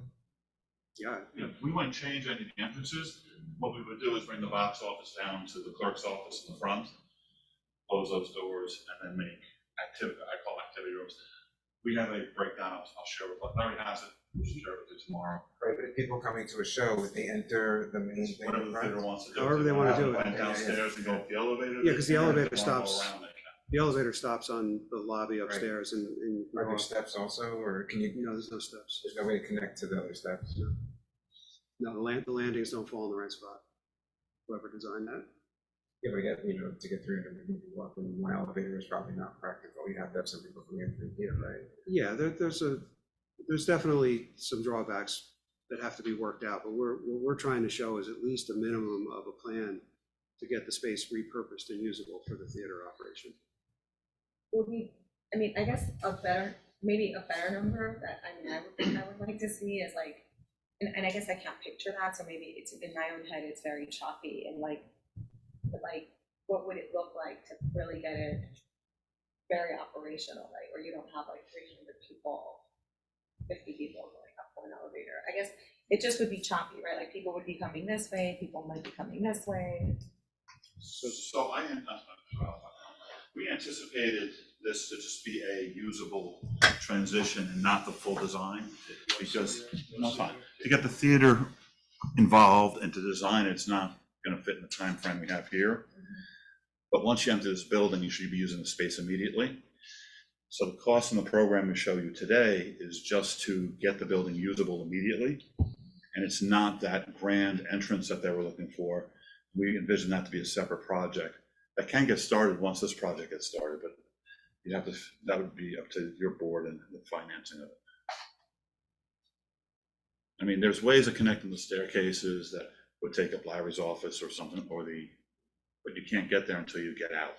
Yeah, You know, we wouldn't change any of the entrances. What we would do is bring the box office down to the clerk's office in the front, close those doors, and then make activity, I call activity rooms. We have a breakdown, I'll share with, Larry has it, we'll share with you tomorrow. Right, but if people coming to a show, would they enter the main thing? Whatever the in front? theater wants to do. However they want to do it. Went downstairs and go up the elevator. Yeah, 'cause the they can. elevator If they wanna go stops. around, they can. the elevator stops on the lobby upstairs and Are there steps also, or can you, there's no steps. there's no way to connect to the other steps? No, the landings don't fall in the right spot. Whoever designed that. Yeah, but again, you know, to get 300 people up in one elevator is probably not practical. You have to have some people coming in through here, right? Yeah, there's definitely some drawbacks that have to be worked out, but what we're trying to show is at least a minimum of a plan to get the space repurposed and usable for the theater operation. Will we, I mean, I guess maybe a better number that, I would like to see is like, and I guess I can't picture that, so maybe it's in my own head, it's very choppy and like, what would it look like to really get it very operational, right? Where you don't have like 300 people, 50 people going up one elevator. I guess it just would be choppy, right? Like people would be coming this way, people might be coming this way. So we anticipated this to just be a usable transition and not the full design, because, no, fine, to get the theater involved and to design, it's not gonna fit in the time frame we have here. But once you enter this building, you should be using the space immediately. So the cost in the program we show you today is just to get the building usable immediately. And it's not that grand entrance that they were looking for. We envision that to be a separate project that can get started once this project gets started, but you have to, that would be up to your board and the financing of it. I mean, there's ways of connecting the staircases that would take up Larry's office or something, but you can't get there until you get out.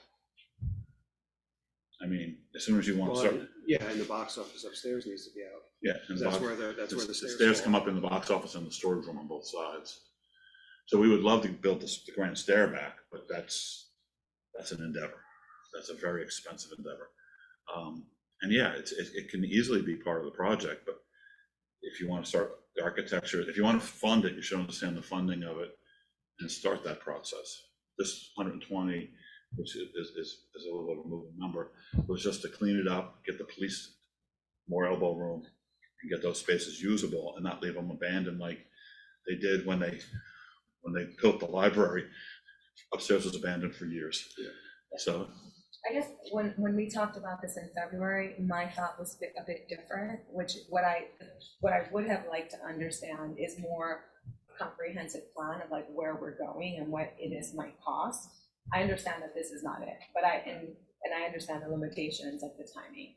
I mean, as soon as you want to start. Yeah, and the box office upstairs needs to be out. Yeah. and That's box- where the The stairs stairs fall. come up in the box office and the storage room on both sides. So we would love to build the grand stair back, but that's an endeavor. That's a very expensive endeavor. And yeah, it can easily be part of the project, but if you want to start the architecture, if you want to fund it, you should understand the funding of it and start that process. This 120, which is a little over a moving number, was just to clean it up, get the police more elbow room, and get those spaces usable and not leave them abandoned like they did when they built the library. Upstairs was abandoned for years. Yeah. So I guess when we talked about this in February, my thought was a bit different, which what I would have liked to understand is more comprehensive plan of like where we're going and what it is might cost. I understand that this is not it, but I understand the limitations of the timing.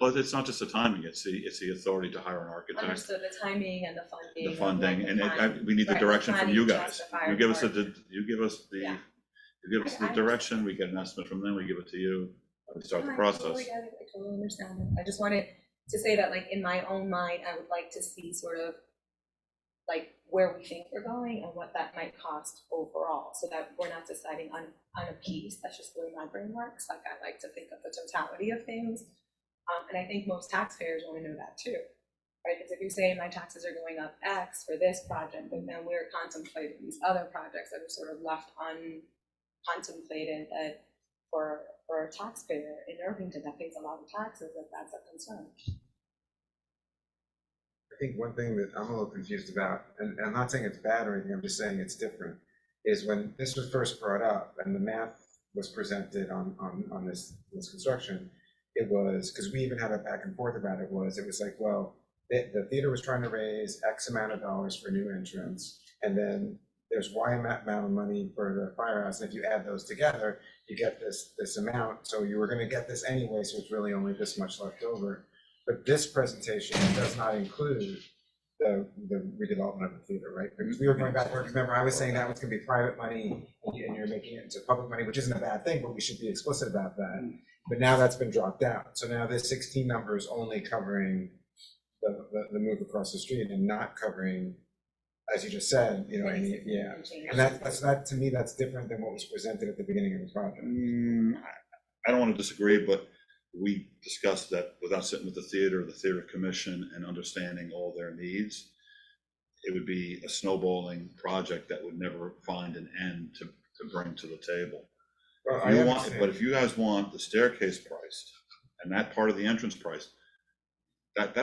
Well, it's not just the timing, it's the authority to hire an architect, Understood the timing and the funding. the funding, and and what the plan- we need the right, direction from planning you guys. justifier You give us for the, it. you give us the, Yeah. you give us the I- direction, we get an estimate from them, we give it to you, and we start the No, I process. totally get it. I totally understand it. I just wanted to say that like in my own mind, I would like to see sort of like where we think we're going and what that might cost overall, so that we're not deciding on a piece. That's just the way my brain works. Like I like to think of the totality of things. And I think most taxpayers want to know that too, right? Because if you say my taxes are going up X for this project, but then we're contemplating these other projects that are sort of left uncontemplated, that for a taxpayer in Irvington that pays a lot of taxes, that's a concern. I think one thing that I'm a little confused about, and I'm not saying it's bad or anything, I'm just saying it's different, is when this was first brought up and the math was presented on this construction, it was, because we even had a back and forth about it, it was like, well, the theater was trying to raise X amount of dollars for new entrants, and then there's Y amount of money for the firehouse, and if you add those together, you get this amount, so you were gonna get this anyway, so it's really only this much left over. But this presentation does not include the redevelopment of the theater, right? Because we were going backwards. Remember, I was saying that was gonna be private money and you're making it into public money, which isn't a bad thing, but we should be explicit about that. But now that's been dropped out. So now this 16 number is only covering the move across the street and not covering, as you just said, you know, any, yeah. And that to me, that's different than what was presented at the beginning of the project. I don't want to disagree, but we discussed that without sitting with the theater commission and understanding all their needs, it would be a snowballing project that would never find an end to bring to the table. Well, But if you guys want the staircase priced and that part of the entrance priced, that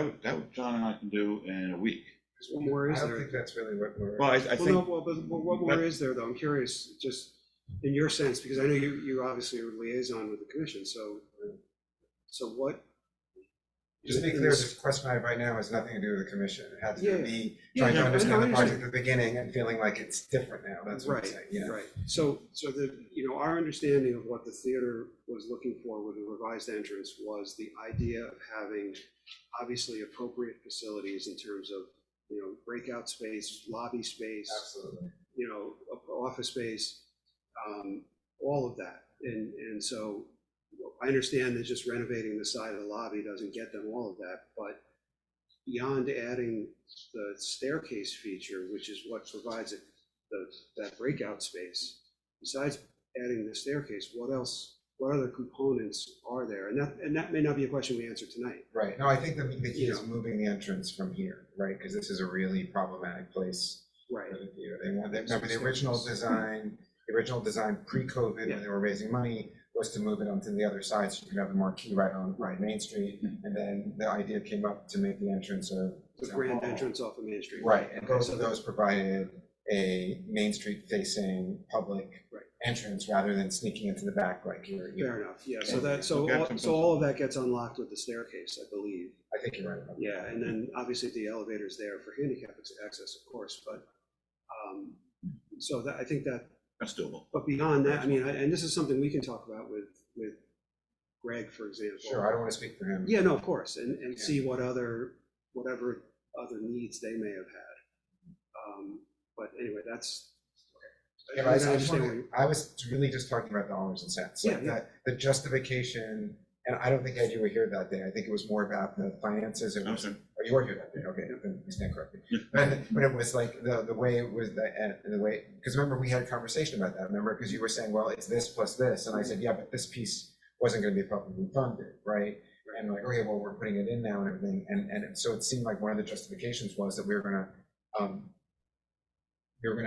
John and I can do in a week. What more is I don't there? think that's really what we're. Well, I Well, think. no, well, but what more is there, though? I'm curious, just in your sense, because I know you obviously are a liaison with the commission, so what? Just to be clear, this question I have right now has nothing to do with the commission. It had to do with me Yeah, trying to I understand the know. project at the beginning and feeling like it's different now. That's what I'm Right, saying, yeah. right. So our understanding of what the theater was looking for with the revised entrance was the idea of having obviously appropriate facilities in terms of, breakout space, lobby space, Absolutely. office space, all of that. And so I understand that just renovating the side of the lobby doesn't get them all of that, but beyond adding the staircase feature, which is what provides that breakout space, besides adding the staircase, what other components are there? And that may not be a question we answer tonight. Right. No, I think the key is moving the entrance from here, right? Because this is a really problematic place Right. for the theater. Remember the original design pre-COVID, when they were raising money, was to move it onto the other side so you could have the marquee right on Main Street. And then the idea came up to make the entrance of The grand entrance off of Main Street. Right, and Okay, both so of those provided a Main Street facing public Right. entrance rather than sneaking into the back like you're. Fair enough, yeah, so Okay. all of that gets unlocked with the staircase, I believe. I think you're right about that. Yeah, and then obviously the elevator's there for handicap access, of course, but, so that, I think that, That's doable. but beyond that, I mean, and this is something we can talk about with Greg, for example. Sure, I don't want to speak for him. Yeah, no, of course, and see whatever other needs they may have had. But anyway, that's. Yeah, but I just understand wanted- I was really just talking about dollars and cents, like Yeah, that, the justification, and I don't think Ed, you were here that day, I think it was more about the finances, it was, or you were here that day, okay, then you stand corrected. But it was like the way it was, the way, because remember, we had a conversation about that, remember, because you were saying, well, it's this plus this, and I said, yeah, but this piece wasn't gonna be publicly funded, right? And like, okay, well, we're putting it in now and everything, and so it seemed like one of the justifications was that we were gonna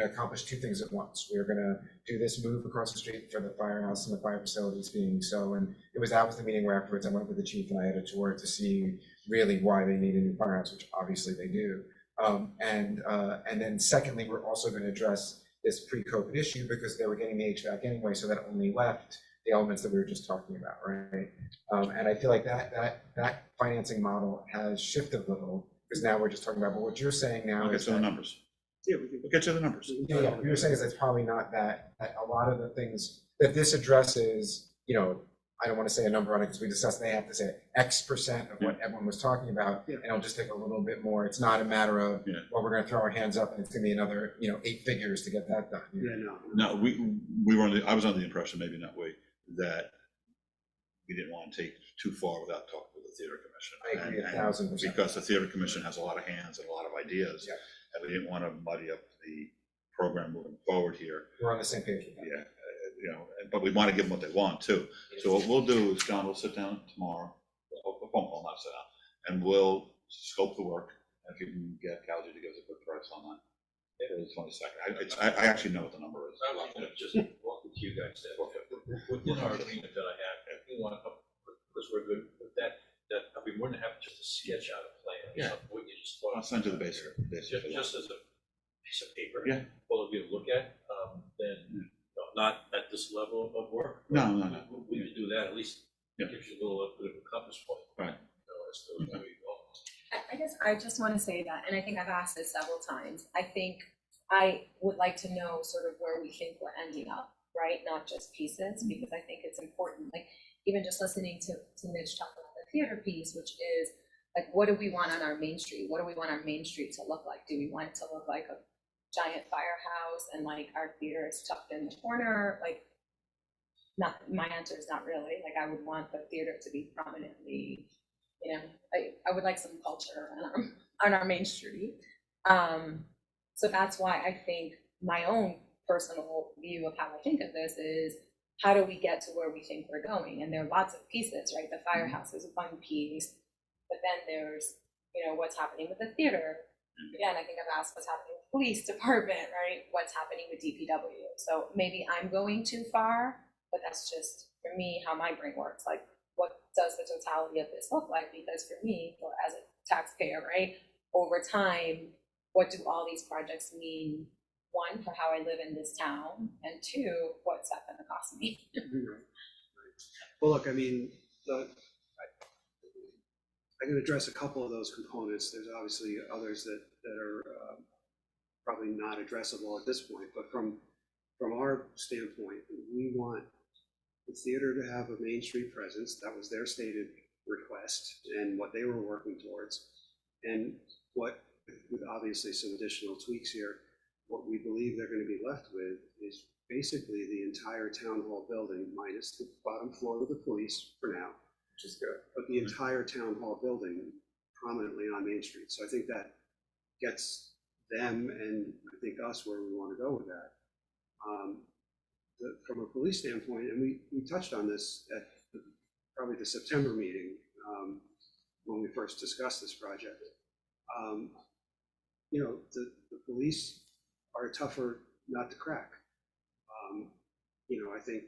accomplish two things at once. We were gonna do this move across the street for the firehouse and the fire facilities being so, and that was the meeting where afterwards I went with the chief and I had a tour to see really why they need a new firehouse, which obviously they do. And then secondly, we're also gonna address this pre-COVID issue because they were getting the HVAC anyway, so that only left the elements that we were just talking about, right? And I feel like that financing model has shifted a little, because now we're just talking about, but what you're saying now I'll is get to the that- numbers. Yeah, we can. We'll get to the numbers. Yeah, what you're saying is it's probably not that a lot of the things that this addresses, I don't want to say a number on it because we discussed, they have to say X% of what everyone was talking about, Yeah. and it'll just take a little bit more. It's not a matter of, Yeah. well, we're gonna throw our hands up and it's gonna be another, 8 figures to get that done. Yeah, no. No, I was under the impression, maybe not we, that we didn't want to take too far without talking with the theater commission. I agree And 1000%. Because the theater commission has a lot of hands and a lot of ideas. Yeah. And we didn't want to muddy up the program moving forward here. We're on the same page with that. Yeah, but we want to give them what they want too. So what we'll do is, John, we'll sit down tomorrow, a phone call, not sit down, and we'll scope the work. And if you can get Calgy to give us a good price on that. For the 22nd. I actually know what the number is. I was gonna just walk with you guys that within our agreement that I have, if you want to, because we're good with that, I'd be more than happy just to sketch out a plan, Yeah. something what you just thought I'll send you the basic. Just as a piece of paper. Yeah. All of you to look at, then, not at this level of work. but No. We could do that, at least Yeah. gives you a little bit of a compass point. Right. As to where you go. I guess I just want to say that, and I think I've asked this several times, I think I would like to know sort of where we think we're ending up, right? Not just pieces, because I think it's important, like, even just listening to Mitch talk about the theater piece, which is, like, what do we want on our Main Street? What do we want our Main Street to look like? Do we want it to look like a giant firehouse and like our theater is tucked in the corner? Like, not, my answer is not really. Like, I would want the theater to be prominently, you know, I would like some culture on our Main Street. So that's why I think my own personal view of how I think of this is, how do we get to where we think we're going? And there are lots of pieces, right? The firehouse is one piece, but then there's, you know, what's happening with the theater. Again, I think I've asked what's happening with the police department, right? What's happening with DPW? So maybe I'm going too far, but that's just, for me, how my brain works. Like, what does the totality of this look like? Because for me, or as a taxpayer, right, over time, what do all these projects mean? One, for how I live in this town, and two, what's that gonna cost me? Well, look, I mean, I can address a couple of those components. There's obviously others that are probably not addressable at this point, but from our standpoint, we want the theater to have a Main Street presence. That was their stated request and what they were working towards. And what, with obviously some additional tweaks here, what we believe they're going to be left with is basically the entire town hall building minus the bottom floor with the police for now, Which is good. but the entire town hall building prominently on Main Street. So I think that gets them and I think us where we want to go with that. From a police standpoint, and we touched on this at probably the September meeting when we first discussed this project. You know, the police are tougher nut to crack. You know, I think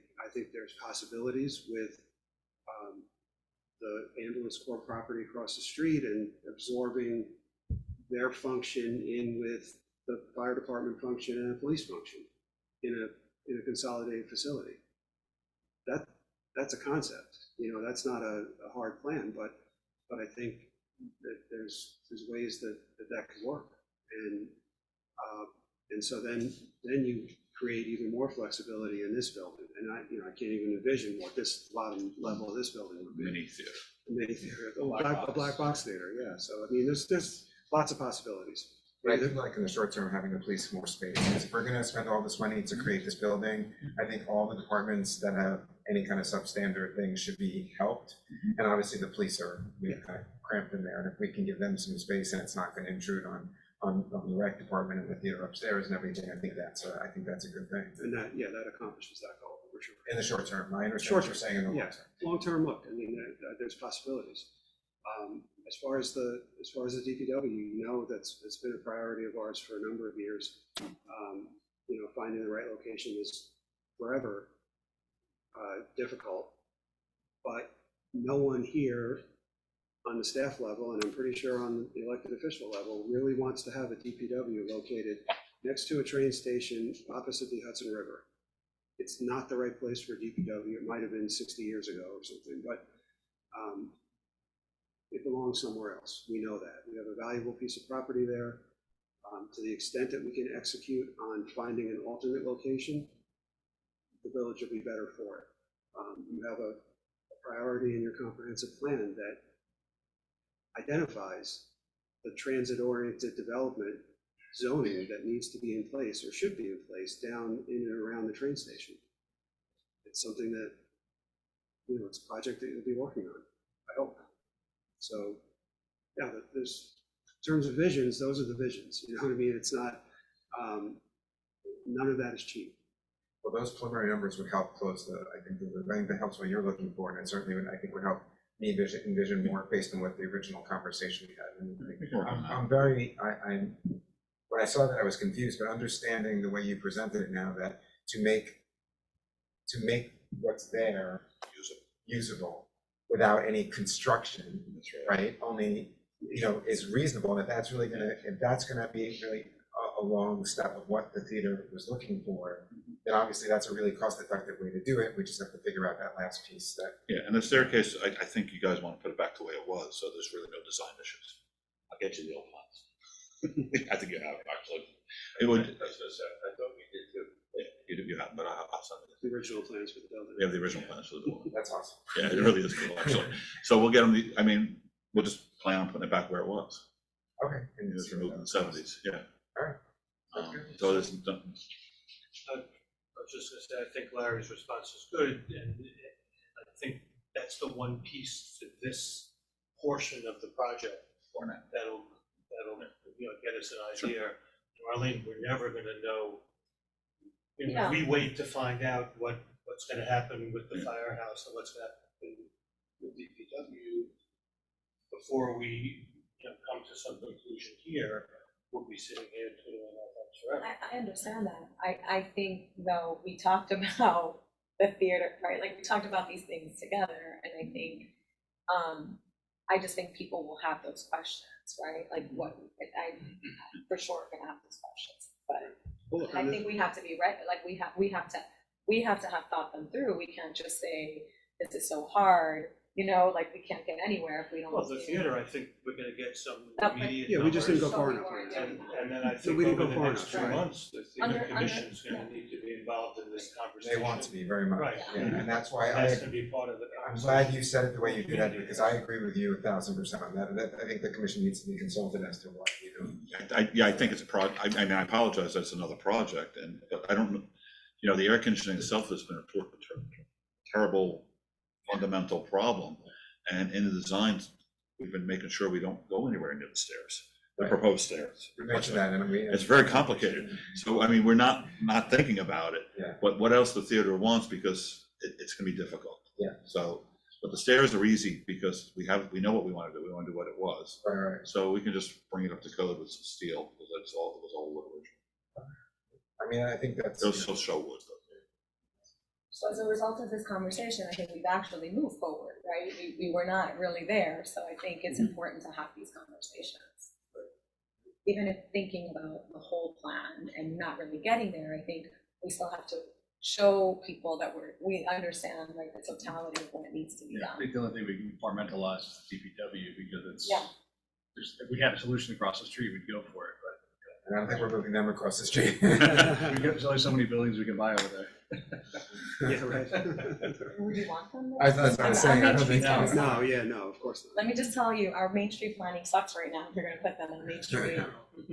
there's possibilities with the ambulance corps property across the street and absorbing their function in with the fire department function and the police function in a consolidated facility. That's a concept. You know, that's not a hard plan, but I think that there's ways that could work. And so then you create even more flexibility in this building. And I can't even envision what this bottom level of this building would be. Mini theater. A mini theater, a black box theater, yeah. So, I mean, there's lots of possibilities. But I feel like in the short term, having the police more space, because if we're gonna spend all this money to create this building, I think all the departments that have any kind of substandard things should be helped. And obviously the police are kind of cramped in there, and if we can give them some space and it's not gonna intrude on the rec department and the theater upstairs and everything, I think that's a good thing. And that accomplishes that goal, for sure. In the short term, I understand Short what you're saying in the long Yeah, term. long-term look, I mean, there's possibilities. As far as the DPW, you know, it's been a priority of ours for a number of years. You know, finding the right location is forever difficult, but no one here on the staff level, and I'm pretty sure on the elected official level, really wants to have a DPW located next to a train station opposite the Hudson River. It's not the right place for DPW. It might have been 60 years ago or something, but it belongs somewhere else. We know that. We have a valuable piece of property there. To the extent that we can execute on finding an alternate location, the village will be better for it. You have a priority in your comprehensive plan that identifies the transit-oriented development zoning that needs to be in place or should be in place down in and around the train station. It's something that, you know, it's a project that you'll be working on, I hope. So, yeah, there's, in terms of visions, those are the visions, you know what I mean? It's not, none of that is cheap. Well, those preliminary numbers would help close I think that helps what you're looking for, and it certainly would, I think, would help me envision more based on what the original conversation we had. And I'm when I saw that, I was confused, but understanding the way you presented it now, that to make what's there usable without any construction, right? Only you know, is reasonable, and if that's really gonna, if that's gonna be really a long step of what the theater was looking for, then obviously that's a really cost-effective way to do it. We just have to figure out that last piece that. Yeah, and the staircase, I think you guys want to put it back the way it was, so there's really no design issues. I'll get you the old plans. I think you have, actually. It would, I was gonna say, I thought we did too. yeah, you have, but I'll send it. The original plans for the building. We have the original plans for the building. That's awesome. Yeah, it really is cool, actually. So we'll get them, I mean, we'll just plan on putting it back where it was. Okay. And just remove the 70s, yeah. All right. So there's, I was just gonna say, I think Larry's response is good, and I think that's the one piece to this portion of the project that'll, you know, get us an idea. Marlene, we're never gonna know, you know, we wait to find out what's gonna happen with the firehouse and what's gonna happen with DPW before we, you know, come to some conclusion here. We'll be sitting here twiddling our thumbs forever. I understand that. I think though, we talked about the theater, right? Like we talked about these things together, and I think, I just think people will have those questions, right? Like what, I for sure gonna have those questions, but I think we have to be ready, like we have to have thought them through. We can't just say, this is so hard, you know, like we can't get anywhere if we don't. Well, the theater, I think we're gonna get some Okay. immediate Yeah, we just didn't go numbers. far we enough. weren't right? doing And then I So think we didn't over go the far next enough, 2 right. months, the theater Under- commission's yeah. gonna need to be involved in this They conversation. want to be very much, Right. yeah, and that's why That's gonna be part of the I'm conversation. glad you said it the way you did, Ed, because I agree with you 1,000% on that. I think the commission needs to be consulted as to what, you know. yeah, I think it's a I mean, I apologize, that's another project, but I don't, you know, the air conditioning itself has been a terrible fundamental problem. And in the designs, we've been making sure we don't go anywhere near the stairs, the Right. proposed stairs. We mentioned that, and we. It's very complicated. So, I mean, we're not thinking about it. Yeah. But what else the theater wants, because it's gonna be difficult. Yeah. So, but the stairs are easy because we know what we want to do. We want to do what it was. Right. So we can just bring it up to code with some steel, because it was all wood original. I mean, I think that's. They'll still show wood, though. So as a result of this conversation, I think we've actually moved forward, right? We were not really there, so I think it's important to have these conversations. Even if thinking about the whole plan and not really getting there, I think we still have to show people that we understand like the totality of what needs to be Yeah, I done. think the only thing we can compartmentalize is DPW, because it's, Yeah. if we had a solution across the street, we'd go for it, And I don't think we're moving them across the street. but there's only so many buildings we can buy over there. Yeah, right. Would you want them? That's what I was saying. I don't think. No. No, yeah, no, of course not. Let me just tell you, our Main Street planning sucks right now. If you're gonna put them on Main Street. That would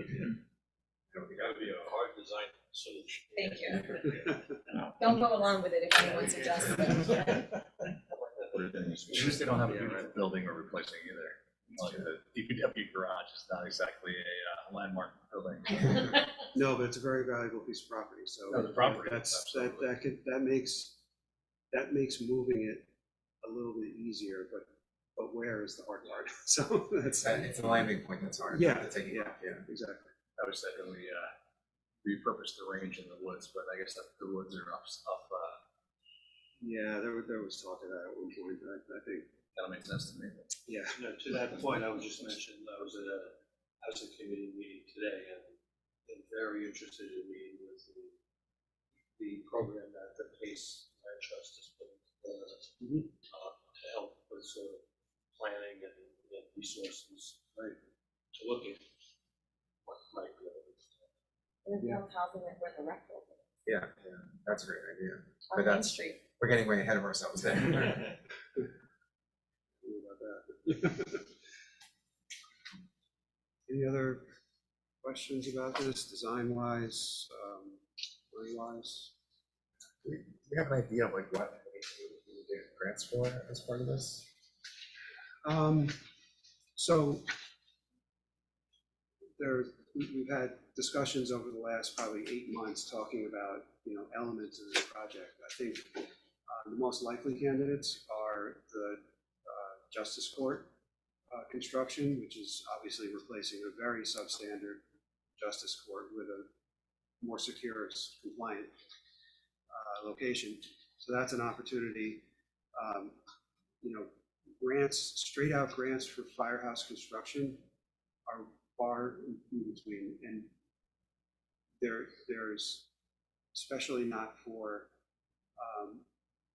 be a hard design solution. Thank you. Don't go along with it if anyone suggests it. At least they don't have a building we're replacing either. Like the DPW garage is not exactly a landmark building. No, but it's a very valuable piece of property, so. No, the property, That makes moving it a little bit easier, but where is the hard part? So that's. It's a landing point that's hard. Yeah, to take it off, yeah. Exactly. I wish that we repurposed the range in the woods, but I guess that the woods are up, Yeah, there was talk of that at one point, I think, kind of makes sense to me. yeah. You know, to that point, I was just mentioning, I was at a housing committee meeting today, and very interested in meeting with the program that the PACE Land Trust has put to help with sort of planning and resources, right, to look at what might be able to. And if housing it where the rec building Yeah, that's a great idea. on But Main that's, Street. we're getting way ahead of ourselves there. Worry about that. Any other questions about this, design-wise, money-wise? Do we have an idea of like what we get grants for as part of this? So we've had discussions over the last probably 8 months talking about, elements of the project. I think the most likely candidates are the Justice Court construction, which is obviously replacing a very substandard Justice Court with a more secure, compliant location. So that's an opportunity. grants, straight out grants for firehouse construction are far in between, and there's especially not for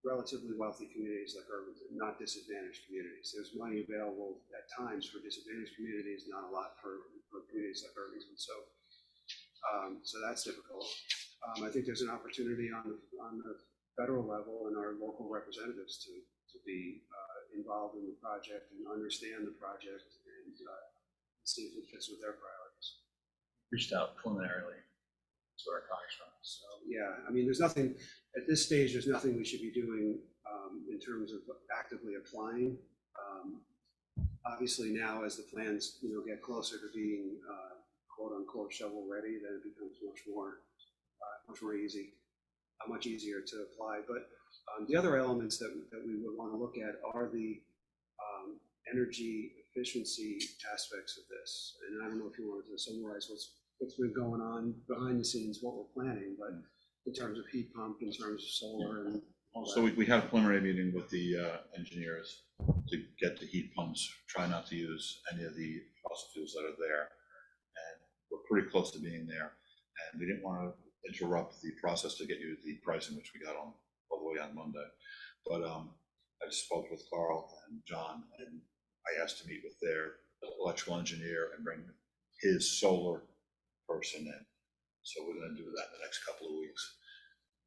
relatively wealthy communities like Irvington, not disadvantaged communities. There's money available at times for disadvantaged communities, not a lot for communities like Irvington. So, so that's difficult. I think there's an opportunity on the federal level and our local representatives to be involved in the project and understand the project and see if it fits with their priorities. Reached out preliminarily to our congressman. So, yeah, I mean, there's nothing, at this stage, there's nothing we should be doing in terms of actively applying. Obviously now, as the plans, get closer to being quote unquote shovel ready, then it becomes much more easy, much easier to apply. But the other elements that we would want to look at are the energy efficiency aspects of this. And I don't know if you wanted to summarize what's been going on behind the scenes, what we're planning, but in terms of heat pump, in terms of solar and all So that. we had a preliminary meeting with the engineers to get the heat pumps, try not to use any of the fossil fuels that are there. And we're pretty close to being there. And we didn't want to interrupt the process to get you the pricing, which we got on all the way on Monday. But I just spoke with Carl and John, and I asked to meet with their electrical engineer and bring his solar person in. So we're going to do that in the next couple of weeks.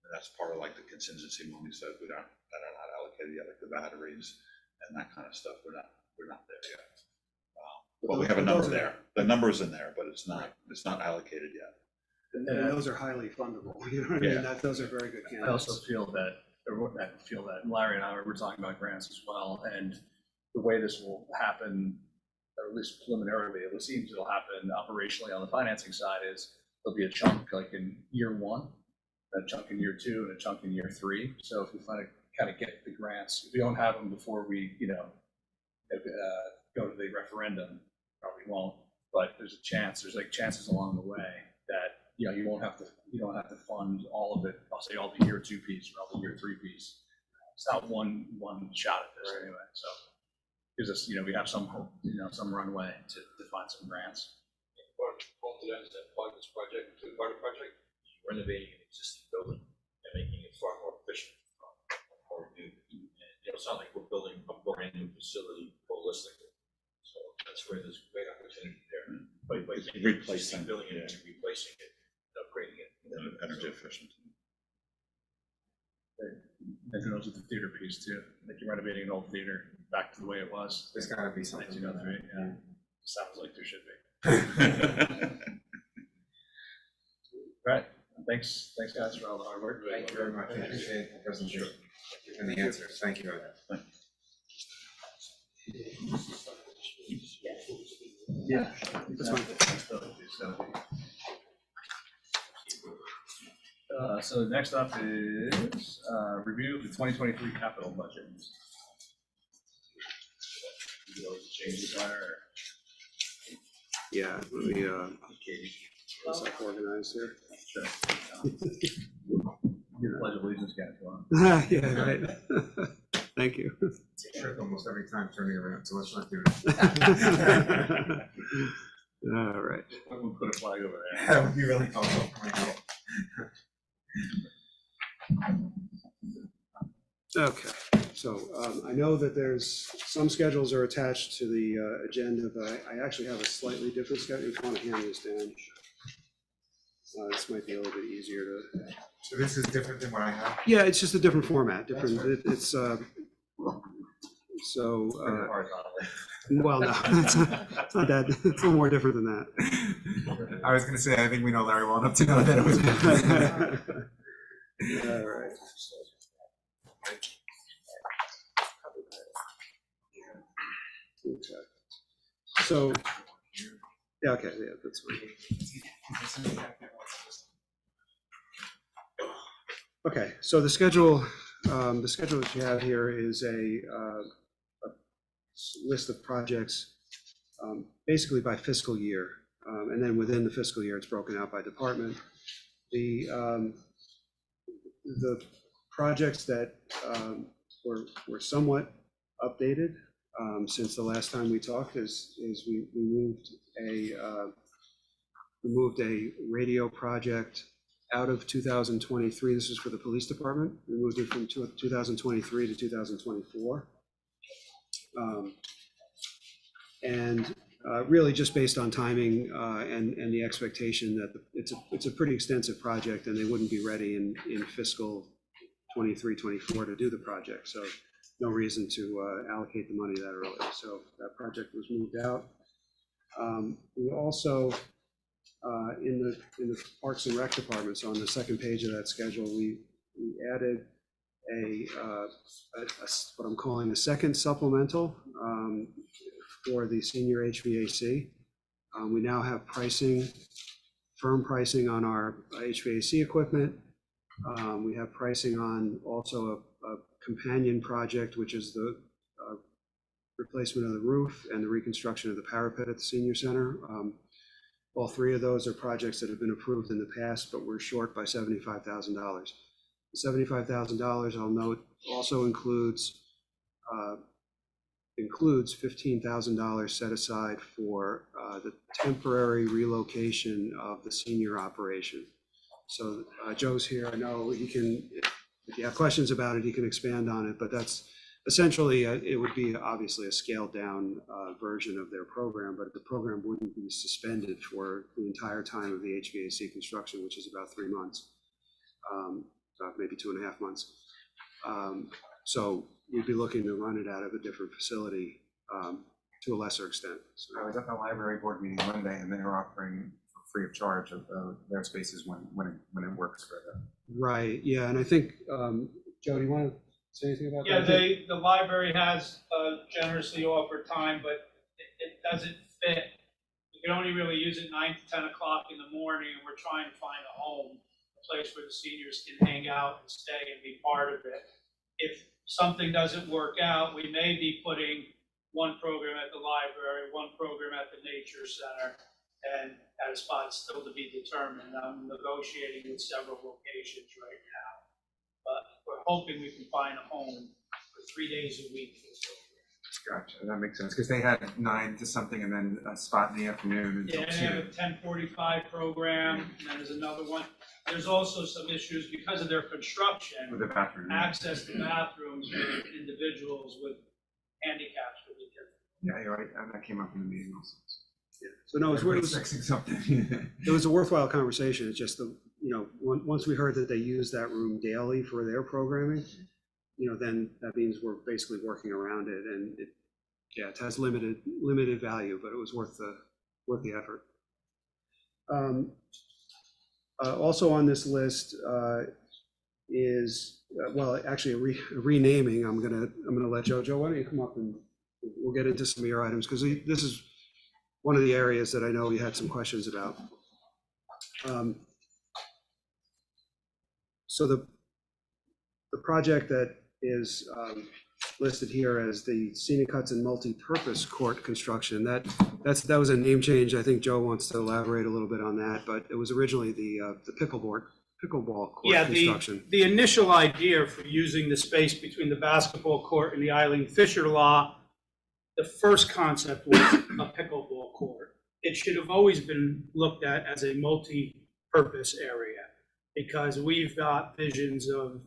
And that's part of like the contingency when we said that are not allocated yet, like the batteries and that kind of stuff. We're not there yet. But we have a number there. The number's in there, but it's not allocated yet. And those are highly fundable. You know what I mean? Those are very good candidates. I also feel that Larry and I were talking about grants as well, and the way this will happen, or at least preliminarily, it seems it'll happen operationally on the financing side is there'll be a chunk like in year one, a chunk in year two, and a chunk in year three. So if we kind of get the grants, if we don't have them before we, go to the referendum, probably won't. But there's like chances along the way that you don't have to fund all of it. I'll say all the year two piece or all the year three piece. It's not one shot at this anyway. So gives us, we have some runway to find some grants. Part of this project, part of the project, renovating an existing building and making it far more efficient, more new. And it's not like we're building a brand new facility holistically. So that's where there's great opportunity there. By Replacing, building it and replacing it, upgrading it. energy efficient. And who knows with the theater piece too, like you're renovating an old theater back to the way it was. There's gotta be something. 1903, yeah. Sounds like there should be. Right, thanks guys for all the hard work. Thank you very much. I appreciate the presentation and the answers. Thank you. Yeah, that's fine. So next up is review of the 2023 capital budget. Changes are. Yeah, let me get myself organized here. Sure. Pledge of allegiance again if you want. Yeah, right. Thank you. Trip almost every time turning around, so let's not do it. All right. We'll put a flag over there. That would be really helpful for my help. Okay, so I know that there's, some schedules are attached to the agenda, but I actually have a slightly different schedule. If you want to hand this down, this might be a little bit easier to. So this is different than what I have? Yeah, it's just a different format, different, it's, so, well, no, it's not that, it's a little more different than that. I was gonna say, I think we know Larry well enough to know that it was. All right. Okay. So, yeah, okay, yeah, that's fine. Okay, so the schedule that you have here is a list of projects, basically by fiscal year. And then within the fiscal year, it's broken out by department. The projects that were somewhat updated since the last time we talked is we moved a radio project out of 2023. This is for the police department. We moved it from 2023 to 2024. And really just based on timing and the expectation that it's a pretty extensive project and they wouldn't be ready in fiscal 23-24 to do the project. So no reason to allocate the money that early. So that project was moved out. We also, in the Parks and Rec departments, on the second page of that schedule, we added what I'm calling a second supplemental for the senior HVAC. We now have firm pricing on our HVAC equipment. We have pricing on also a companion project, which is the replacement of the roof and the reconstruction of the parapet at the senior center. All three of those are projects that have been approved in the past, but we're short by $75,000. The $75,000, I'll note, also includes $15,000 set aside for the temporary relocation of the senior operation. So Joe's here. I know he can, if you have questions about it, he can expand on it, but that's essentially, it would be obviously a scaled down version of their program, but the program wouldn't be suspended for the entire time of the HVAC construction, which is about 3 months, maybe 2.5 months. So we'd be looking to run it out of a different facility to a lesser extent. So, I was at the library board meeting Monday, and they were offering free of charge of their spaces when it works for them. right, yeah, and I think, Joe, do you want to say anything about that? Yeah, the library has generously offered time, but it doesn't fit. We can only really use it 9 to 10 o'clock in the morning, and we're trying to find a home, a place where the seniors can hang out and stay and be part of it. If something doesn't work out, we may be putting one program at the library, one program at the nature center, and at a spot still to be determined. I'm negotiating with several locations right now, but we're hoping we can find a home for 3 days a week. Gotcha, that makes sense, because they had 9 to something and then a spot in the afternoon until Yeah, they have a 10:45 program, and then there's another one. There's also some issues because of their construction. with the bathroom. Access to bathrooms for individuals with handicaps would be different. Yeah, you're right, and that came up in the meeting also. Yeah. So no, it was Fixing something. it was a worthwhile conversation. It's just once we heard that they use that room daily for their programming, then that means we're basically working around it, and it has limited value, but it was worth the effort. Also on this list is actually a renaming. I'm gonna let Joe. Why don't you come up and we'll get into some of your items, because this is one of the areas that I know you had some questions about. So the project that is listed here as the Scenic Hudson multi-purpose court construction, that was a name change. I think Joe wants to elaborate a little bit on that, but it was originally the pickleball court construction. The initial idea for using the space between the basketball court and the Eileen Fisher lot, the first concept was a pickleball court. It should have always been looked at as a multi-purpose area, because we've got visions of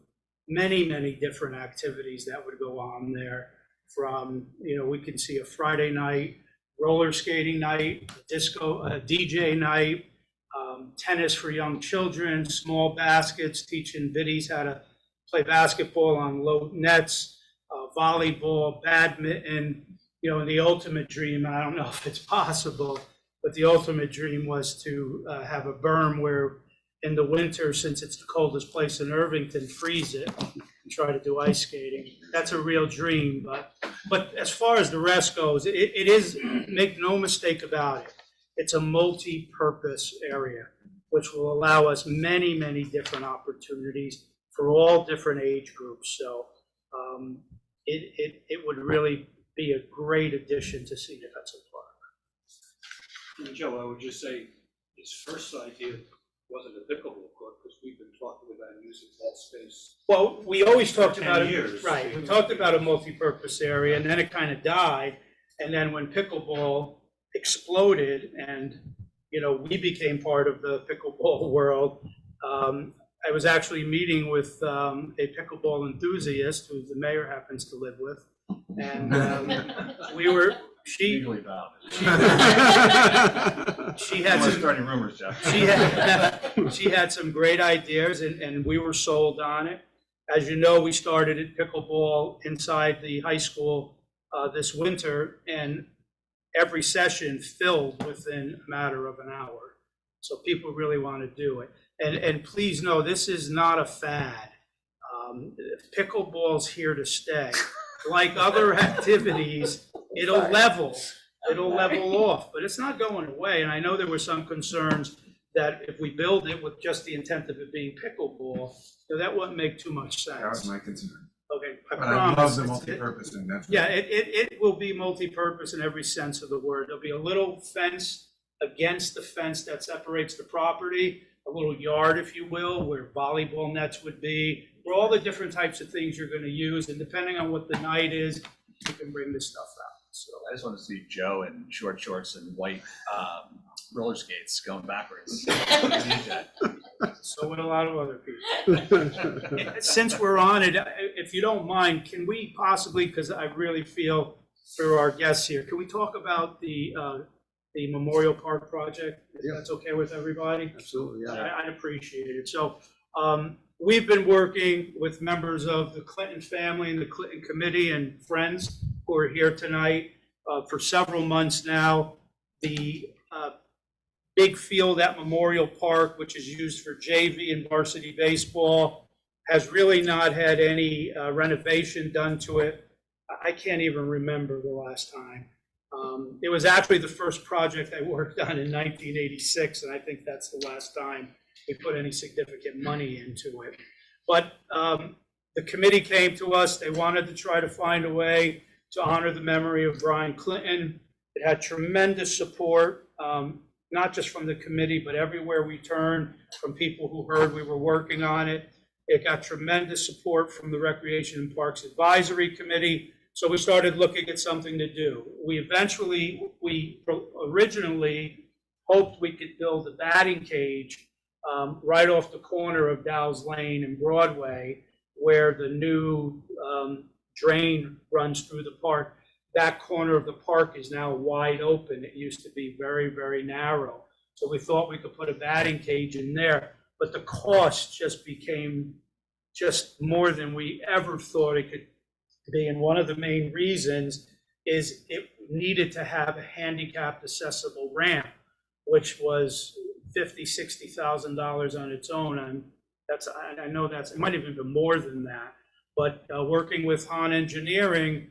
many, many different activities that would go on there. From, we can see a Friday night roller skating night, a disco, a DJ night, tennis for young children, small baskets, teaching biddies how to play basketball on low nets, volleyball, badminton. The ultimate dream, I don't know if it's possible, but the ultimate dream was to have a berm where in the winter, since it's the coldest place in Irvington, freeze it and try to do ice skating. That's a real dream, but as far as the rest goes, it is, make no mistake about it, it's a multi-purpose area, which will allow us many, many different opportunities for all different age groups. So it would really be a great addition to Scenic Hudson Park. And Joe, I would just say his first idea wasn't a pickleball court, because we've been talking about using that space. Well, we always talked For 10 about it, years. right, we talked about a multi-purpose area, and then it kind of died. And then when pickleball exploded and, you know, we became part of the pickleball world, I was actually meeting with a pickleball enthusiast who the mayor happens to live with. And she Legally bound. she had We're some, starting rumors, Jeff. she had some great ideas, and we were sold on it. As you know, we started at pickleball inside the high school this winter, and every session filled within a matter of an hour. So people really want to do it. And please know, this is not a fad. Pickleball's here to stay. Like other activities, it'll level off, but it's not going away. And I know there were some concerns that if we build it with just the intent of it being pickleball, that wouldn't make too much sense. That was my concern. Okay, I But I love promise. the multi-purpose and that's. Yeah, it will be multi-purpose in every sense of the word. There'll be a little fence against the fence that separates the property, a little yard, if you will, where volleyball nets would be, where all the different types of things you're going to use, and depending on what the night is, you can bring this stuff out. So I just want to see Joe in short shorts and white roller skates going backwards. so would a lot of other people. Since we're on it, if you don't mind, can we possibly, because I really feel for our guests here, can we talk about the Memorial Park project? If Yeah. that's okay with everybody? Absolutely, yeah. I'd appreciate it. So we've been working with members of the Clinton family and the Clinton committee and friends who are here tonight for several months now. The big field at Memorial Park, which is used for JV and varsity baseball, has really not had any renovation done to it. I can't even remember the last time. It was actually the first project I worked on in 1986, and I think that's the last time we put any significant money into it. But the committee came to us. They wanted to try to find a way to honor the memory of Brian Clinton. It had tremendous support, not just from the committee, but everywhere we turned, from people who heard we were working on it. It got tremendous support from the Recreation and Parks Advisory Committee. So we started looking at something to do. We originally hoped we could build a batting cage right off the corner of Dow's Lane and Broadway, where the new drain runs through the park. That corner of the park is now wide open. It used to be very, very narrow. So we thought we could put a batting cage in there, but the cost just became just more than we ever thought it could be. And one of the main reasons is it needed to have a handicapped accessible ramp, which was $50,000-$60,000 on its own. And I know it might have even been more than that. But working with Han Engineering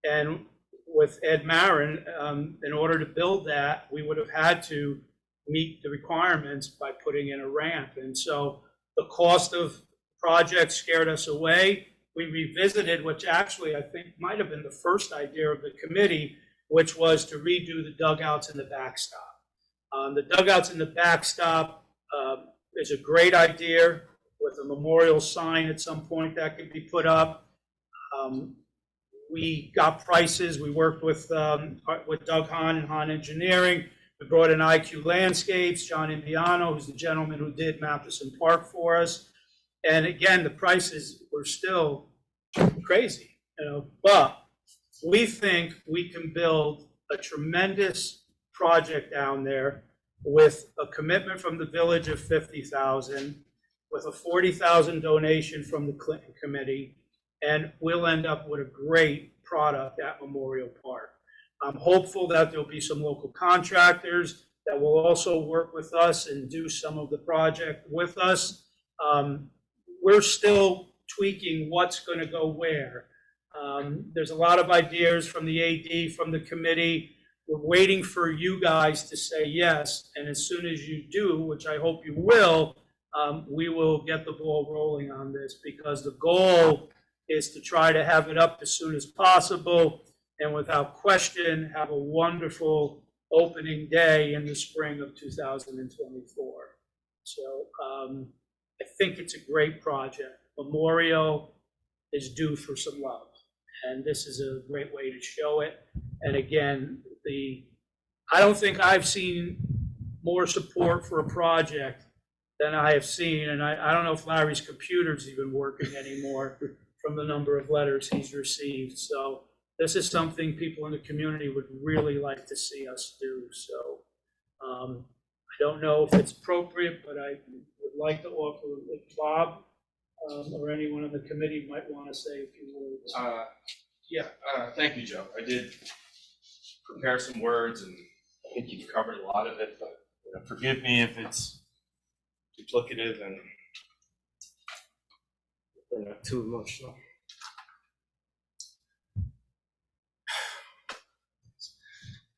and with Ed Marin, in order to build that, we would have had to meet the requirements by putting in a ramp. And so the cost of project scared us away. We revisited, which actually I think might have been the first idea of the committee, which was to redo the dugouts and the backstop. The dugouts and the backstop is a great idea with a memorial sign at some point that could be put up. We got prices. We worked with Doug Hahn and Han Engineering. We brought in IQ Landscapes, John Impiano, who's the gentleman who did Matheson Park for us. And again, the prices were still crazy, but we think we can build a tremendous project down there with a commitment from the village of $50,000, with a $40,000 donation from the Clinton Committee, and we'll end up with a great product at Memorial Park. I'm hopeful that there'll be some local contractors that will also work with us and do some of the project with us. We're still tweaking what's going to go where. There's a lot of ideas from the AD, from the committee. We're waiting for you guys to say yes, and as soon as you do, which I hope you will, we will get the ball rolling on this, because the goal is to try to have it up as soon as possible, and without question, have a wonderful opening day in the spring of 2024. So I think it's a great project. Memorial is due for some love, and this is a great way to show it. And again, I don't think I've seen more support for a project than I have seen, and I don't know if Larry's computer's even working anymore from the number of letters he's received. So this is something people in the community would really like to see us do. So I don't know if it's appropriate, but I would like to offer, if Bob or anyone on the committee might want to say a few words. Thank you, Joe. I did prepare some words, and I think you've covered a lot of it, but forgive me if it's duplicative and they're not too emotional.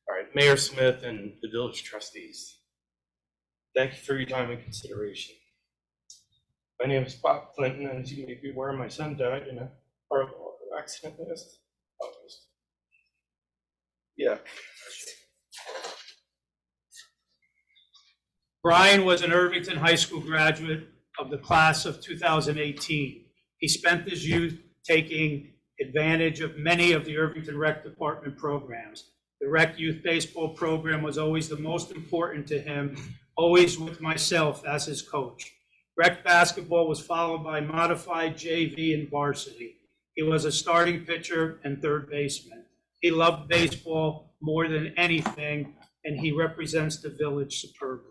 All right, Mayor Smith and the village trustees, thank you for your time and consideration. My name is Bob Clinton, and as you may be aware, my son died in a horrible accident last August. Yeah. Brian was an Irvington High School graduate of the class of 2018. He spent his youth taking advantage of many of the Irvington Rec Department programs. The Rec Youth Baseball program was always the most important to him, always with myself as his coach. Rec basketball was followed by modified JV and varsity. He was a starting pitcher and third baseman. He loved baseball more than anything, and he represents the village superbly.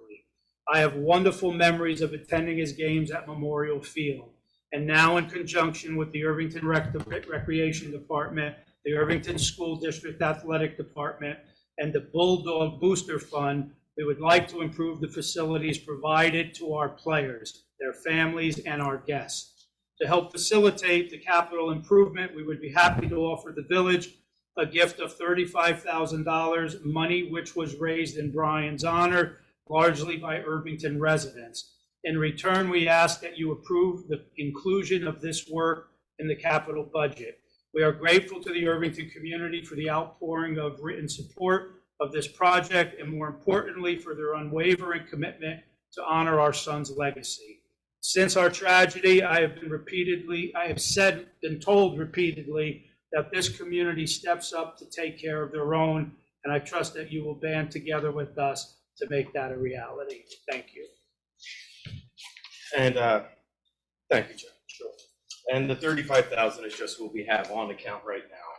I have wonderful memories of attending his games at Memorial Field. And now, in conjunction with the Irvington Recreation Department, the Irvington School District Athletic Department, and the Bulldog Booster Fund, we would like to improve the facilities provided to our players, their families, and our guests. To help facilitate the capital improvement, we would be happy to offer the village a gift of $35,000, money which was raised in Brian's honor, largely by Irvington residents. In return, we ask that you approve the inclusion of this work in the capital budget. We are grateful to the Irvington community for the outpouring of written support of this project, and more importantly, for their unwavering commitment to honor our son's legacy. Since our tragedy, I have been told repeatedly that this community steps up to take care of their own, and I trust that you will band together with us to make that a reality. Thank you. And thank you, Joe. Sure. And the 35,000 is just what we have on account right now,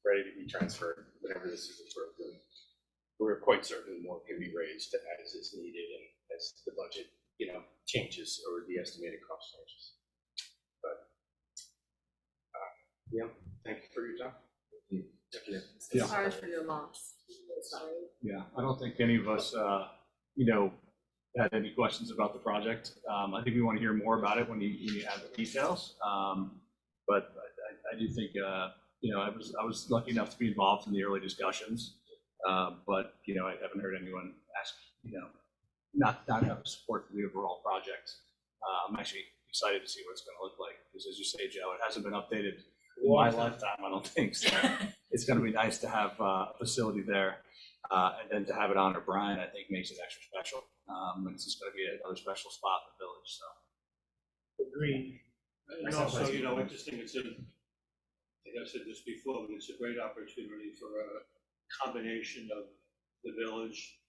ready to be transferred whenever this is approved. We're quite certain more can be raised as is needed and as the budget, changes or the estimated cost changes. But yeah, thank you for your time. Yeah. Sorry for your loss. Sorry. Yeah, I don't think any of us, had any questions about the project. I think we want to hear more about it when you have the details. But I do think, I was lucky enough to be involved in the early discussions. But, I haven't heard anyone ask, not have support for the overall project. I'm actually excited to see what it's going to look like, because as you say, Joe, it hasn't been updated in my lifetime, I don't think. So it's going to be nice to have a facility there. And then to have it honor Brian, I think makes it extra special. It's just going to be another special spot in the village. So, Agreed. And also, interesting, I think I said this before, but it's a great opportunity for a combination of the village,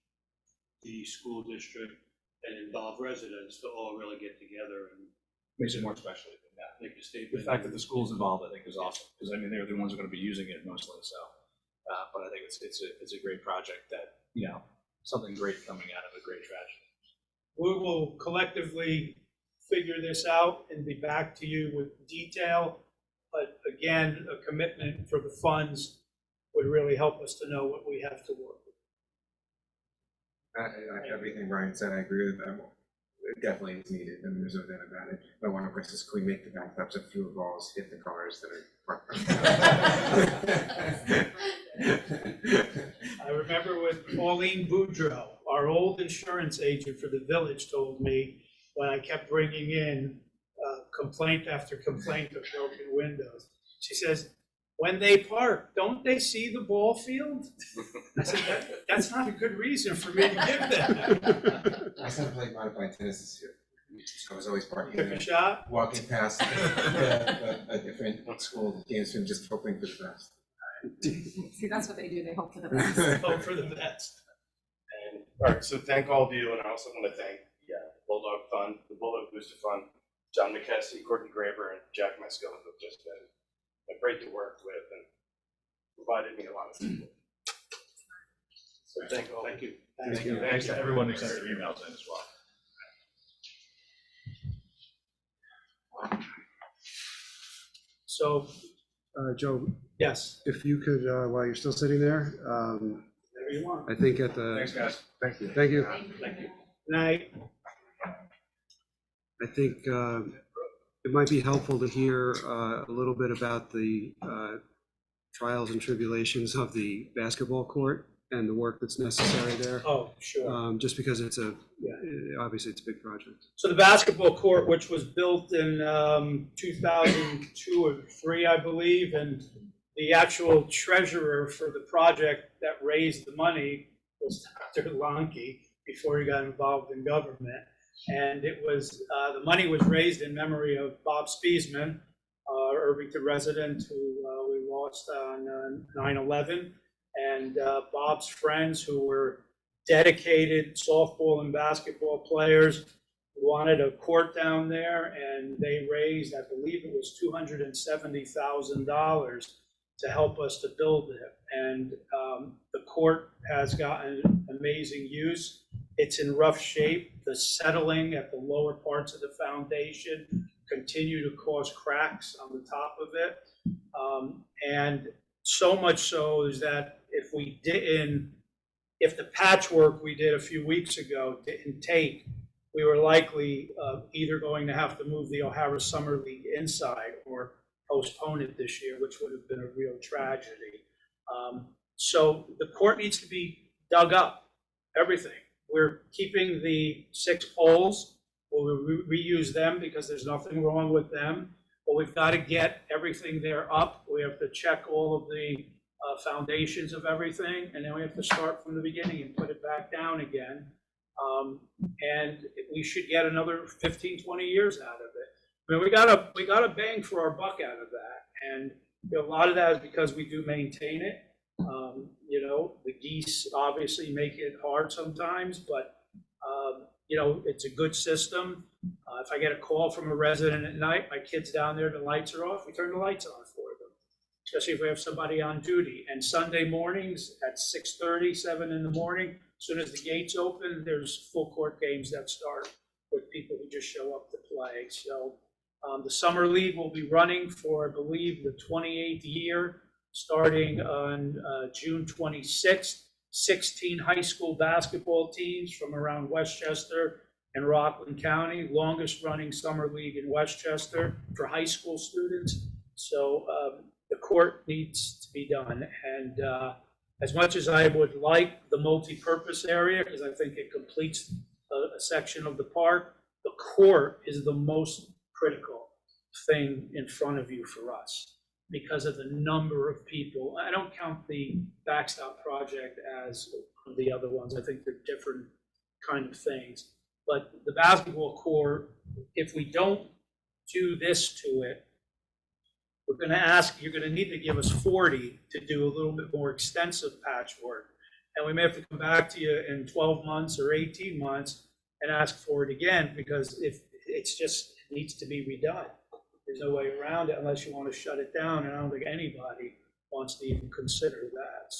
the school district, and involved residents to all really get together and makes it more special. Yeah. make a statement. The fact that the school's involved, I think, is awesome, because they're the ones who are going to be using it mostly. So, but I think it's a great project that something great coming out of a great tragedy. We will collectively figure this out and be back to you with detail. But again, a commitment for the funds would really help us to know what we have to work with. Everything Brian said, I agree with them. It definitely is needed, and there's no doubt about it. But one of us is, can we make the bathtubs of fuel balls hit the cars that are parked? I remember when Pauline Boudreau, our old insurance agent for the village, told me when I kept bringing in complaint after complaint of broken windows. She says, when they park, don't they see the ball field? I said, that's not a good reason for me to give them. My son played modified tennis this year. I was always parking Took a there, shot? walking past a different school games and just hoping for the best. See, that's what they do, they hope for the best. Hope for the best. And, all right, so thank all of you, and I also want to thank Bulldog Fund, the Bulldog Booster Fund, John McKessie, Courtney Graber, and Jack Mesco, who've just been great to work with and provided me a lot of support. So thank all. Thank you. Thank you. Thanks to everyone who sent their emails in as well. So, Joe, yes, if you could, while you're still sitting there, whatever you want. I think at the. Thanks, guys. Thank you. Thank you. Thank you. Night. I think it might be helpful to hear a little bit about the trials and tribulations of the basketball court and the work that's necessary there. Oh, sure. Just because it's obviously it's a big project. So the basketball court, which was built in 2002 or 3, I believe, and the actual treasurer for the project that raised the money was Dr. Lonke before he got involved in government. And it was, the money was raised in memory of Bob Spiesman, Irvington resident who we lost on 9/11. And Bob's friends, who were dedicated softball and basketball players, wanted a court down there, and they raised, I believe it was $270,000 to help us to build it. And the court has gotten amazing use. It's in rough shape. The settling at the lower parts of the foundation continue to cause cracks on the top of it. And so much so is that if the patchwork we did a few weeks ago didn't take, we were likely either going to have to move the O'Hara Summer League inside or postpone it this year, which would have been a real tragedy. So the court needs to be dug up, everything. We're keeping the 6 poles. We'll reuse them because there's nothing wrong with them. But we've got to get everything there up. We have to check all of the foundations of everything, and then we have to start from the beginning and put it back down again. And we should get another 15, 20 years out of it. I mean, we got a bang for our buck out of that. And a lot of that is because we do maintain it. The geese obviously make it hard sometimes, but it's a good system. If I get a call from a resident at night, my kid's down there, the lights are off, we turn the lights on for them, especially if we have somebody on duty. And Sunday mornings at 6:30, 7 in the morning, as soon as the gates open, there's full court games that start with people who just show up to play. So the Summer League will be running for, I believe, the 28th year, starting on June 26th. 16 high school basketball teams from around Westchester and Rockland County, longest running summer league in Westchester for high school students. So the court needs to be done. And as much as I would like the multi-purpose area, because I think it completes a section of the park, the court is the most critical thing in front of you for us, because of the number of people. I don't count the backstop project as the other ones. I think they're different kind of things. But the basketball court, if we don't do this to it, we're going to ask, you're going to need to give us 40 to do a little bit more extensive patchwork. And we may have to come back to you in 12 months or 18 months and ask for it again, because if it needs to be redone. There's no way around it unless you want to shut it down, and I don't think anybody wants to even consider that.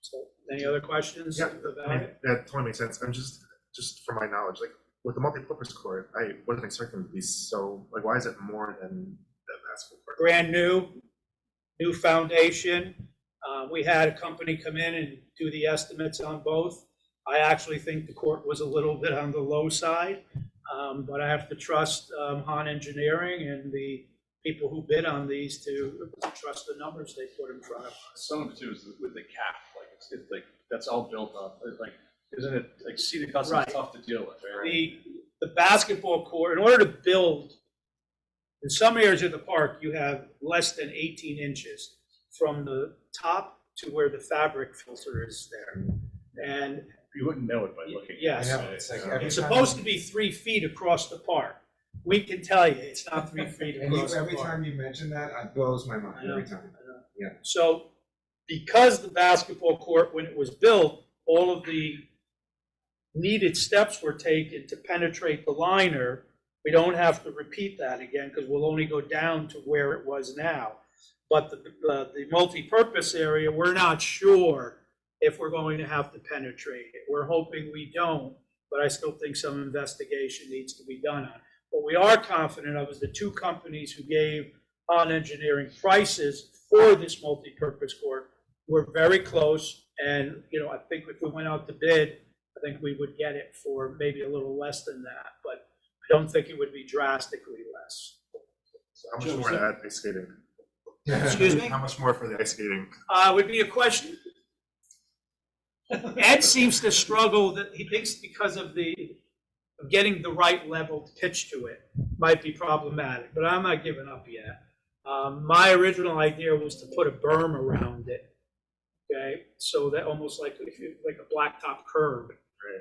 So any other questions Yeah, about it? that totally makes sense. And just from my knowledge, like with the multi-purpose court, I wasn't expecting it to be so, like, why is it more than the basketball court? Brand new foundation. We had a company come in and do the estimates on both. I actually think the court was a little bit on the low side. But I have to trust Han Engineering and the people who bid on these to trust the numbers they put in front of us. Some of it too is with the cap, like it's like that's all built up. Like, isn't it like seated custom Right. is tough to deal with, right? The basketball court, in order to build, in some areas of the park, you have less than 18 inches from the top to where the fabric filter is there. And You wouldn't know it by looking. Yes. I know, it's like every It's time- supposed to be 3 feet across the park. We can tell you, it's not 3 feet And you, across the every park. time you mention that, it blows my mind, I know, every time. So because the basketball court, when it was built, all of the needed steps were taken to penetrate the liner, we don't have to repeat that again because we'll only go down to where it was now. But the multi-purpose area, we're not sure if we're going to have to penetrate it. We're hoping we don't, but I still think some investigation needs to be done on it. What we are confident of is the two companies who gave on engineering prices for this multi-purpose court were very close. And, you know, I think if we went out to bid, I think we would get it for maybe a little less than that, but I don't think it would be drastically less. So how much more to add ice skating? Excuse me? How much more for the ice skating? Would be a question. Ed seems to struggle, that he thinks because of getting the right level pitch to it might be problematic, but I'm not giving up yet. My original idea was to put a berm around it, okay? So that almost like like a blacktop curb.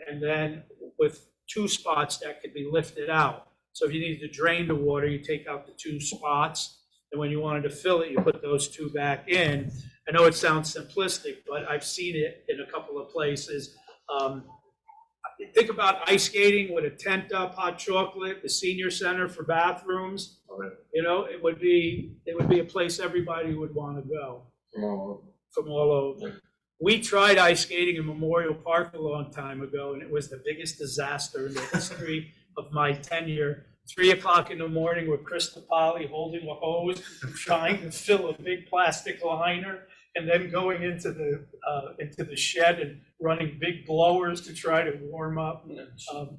And then with 2 spots that could be lifted out. So if you needed to drain the water, you take out the 2 spots. And when you wanted to fill it, you put those 2 back in. I know it sounds simplistic, but I've seen it in a couple of places. Think about ice skating with a tent up, hot chocolate, the senior center for bathrooms. You know, it would be a place everybody would want to go from all over. We tried ice skating in Memorial Park a long time ago, and it was the biggest disaster in the history of my tenure. 3 o'clock in the morning with Chris DePauli holding a hose, trying to fill a big plastic liner, and then going into the shed and running big blowers to try to warm up.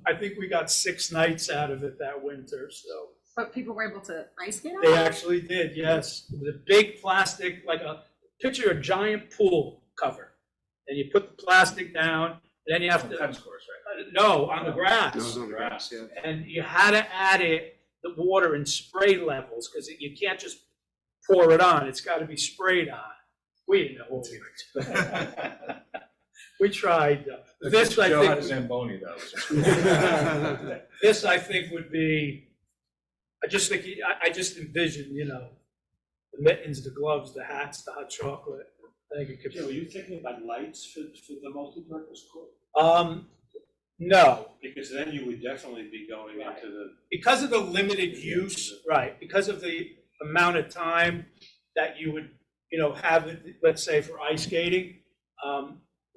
I think we got 6 nights out of it that winter, so. But people were able to ice skate on They it? actually did, yes. It was a big plastic, like picture a giant pool cover. And you put the plastic down, then you have to. Tennis course, right? No, on the grass. It was on the grass, yeah. And you had to add the water in spray levels, because you can't just pour it on, it's gotta be sprayed on. We didn't know what we were doing. We tried, this I Joe had a think, Zamboni though. this I think would be, I just envision, you know, the mittens, the gloves, the hats, the hot chocolate. I think it could Joe, are be. you thinking about lights for the multi-purpose court? No, Because then you would definitely be going into the. because of the limited use, right, because of the amount of time that you would, you know, have, let's say for ice skating,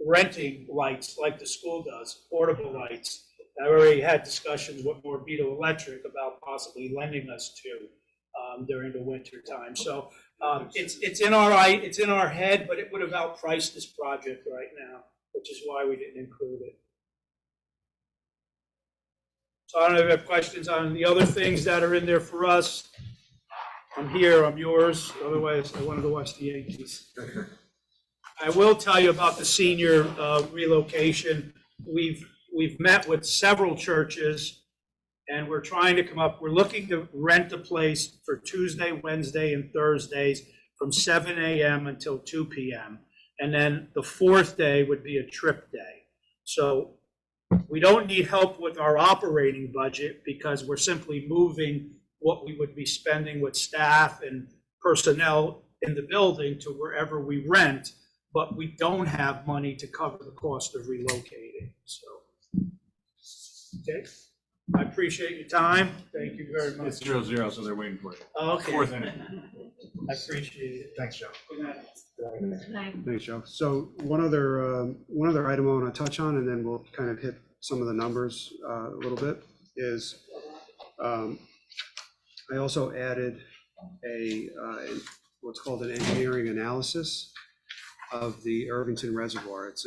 renting lights like the school does, portable lights. I already had discussions with Morbido Electric about possibly lending us to during the winter time. So it's in our head, but it would have outpriced this project right now, which is why we didn't include it. So I don't know if you have questions on the other things that are in there for us. I'm here, I'm yours, otherwise I wanted to watch the Yankees. I will tell you about the senior relocation. We've met with several churches, and we're trying to we're looking to rent a place for Tuesday, Wednesday, and Thursdays from 7 a.m. until 2 p.m. And then the 4th day would be a trip day. So we don't need help with our operating budget because we're simply moving what we would be spending with staff and personnel in the building to wherever we rent, but we don't have money to cover the cost of relocating, so. Okay, I appreciate your time, thank you very much. It's 0-0, so they're waiting for you. Okay. 4th inning. I appreciate it. Thanks, Joe. Good night. Thanks, Joe. So one other item I want to touch on, and then we'll kind of hit some of the numbers a little bit, is I also added what's called an engineering analysis of the Irvington Reservoir. It's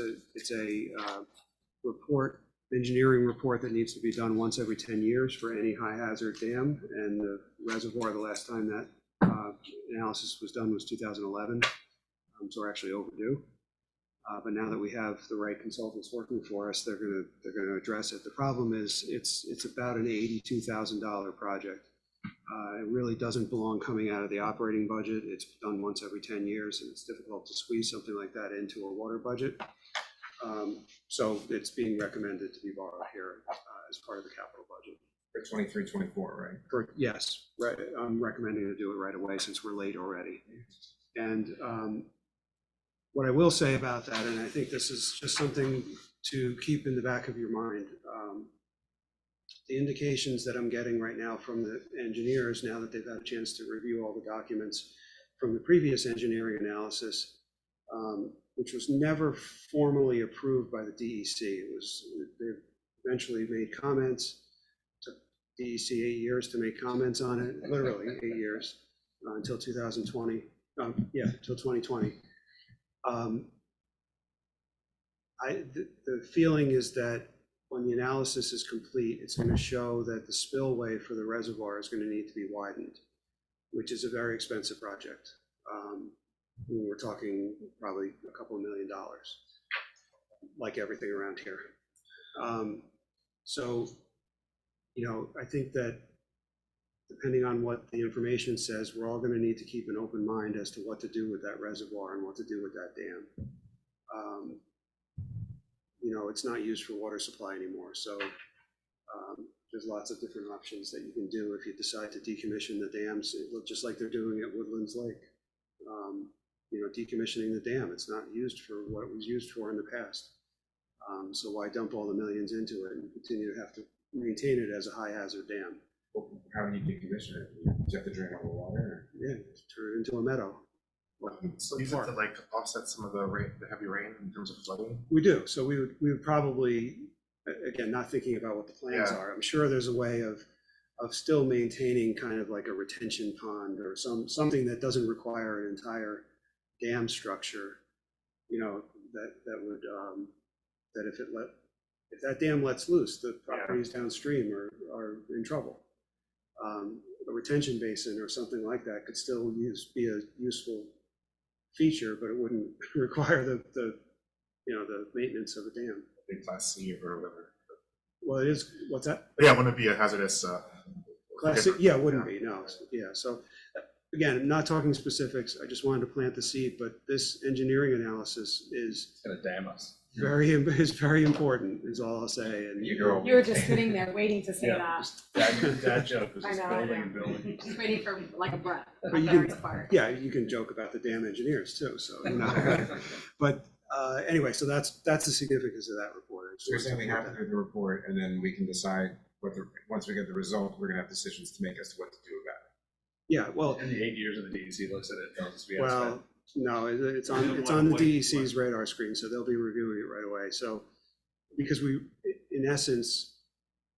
a report, engineering report that needs to be done once every 10 years for any high hazard dam. And the reservoir, the last time that analysis was done was 2011. So we're actually overdue. But now that we have the right consultants working for us, they're gonna address it. The problem is it's about an $82,000 project. It really doesn't belong coming out of the operating budget. It's done once every 10 years, and it's difficult to squeeze something like that into a water budget. So it's being recommended to be borrowed here as part of the capital budget. For 23, 24, right? Yes, right, I'm recommending to do it right away since we're late already. And what I will say about that, and I think this is just something to keep in the back of your mind, the indications that I'm getting right now from the engineers, now that they've had a chance to review all the documents from the previous engineering analysis, which was never formally approved by the DEC. They eventually made comments. Took DEC 8 years to make comments on it, literally 8 years, until 2020. Until 2020. The feeling is that when the analysis is complete, it's going to show that the spillway for the reservoir is going to need to be widened, which is a very expensive project. We're talking probably a couple $1 million, like everything around here. So, I think that depending on what the information says, we're all going to need to keep an open mind as to what to do with that reservoir and what to do with that dam. It's not used for water supply anymore, so there's lots of different options that you can do if you decide to decommission the dams, just like they're doing at Woodlands Lake. Decommissioning the dam, it's not used for what it was used for in the past. So why dump all the millions into it and continue to have to maintain it as a high hazard dam? How do you decommission it? Do you have to drain all the water? Yeah, turn it into a meadow. So use it to like offset some of the heavy rain in terms of flooding? We do. So we would probably, again, not thinking about what the plans are. I'm sure there's a way of still maintaining kind of like a retention pond or something that doesn't require an entire dam structure, that would, that if that dam lets loose, the properties downstream are in trouble. A retention basin or something like that could still be a useful feature, but it wouldn't require the maintenance of a dam. Big class C or whatever. Well, it is, what's that? Yeah, it wouldn't be a hazardous. Class C, yeah, it wouldn't be, no, yeah, so, again, I'm not talking specifics, I just wanted to plant the seed, but this engineering analysis is It's gonna damn us. very important, is all I'll say, and You go. You were just sitting there waiting to say that, That joke was I just know, I building know. and building. just waiting for like a breath. But you on can- Darren's part. yeah, you can joke about the dam engineers too, so, but, anyway, so that's the significance of that report. So you're saying we have to do the report and then we can decide once we get the result, we're gonna have decisions to make as to what to do about it. Yeah, well, In the 8 years of the DEC looks at it, tells us we have well, no, it's on the DEC's radar screen, so they'll be reviewing it right away, so, because in essence,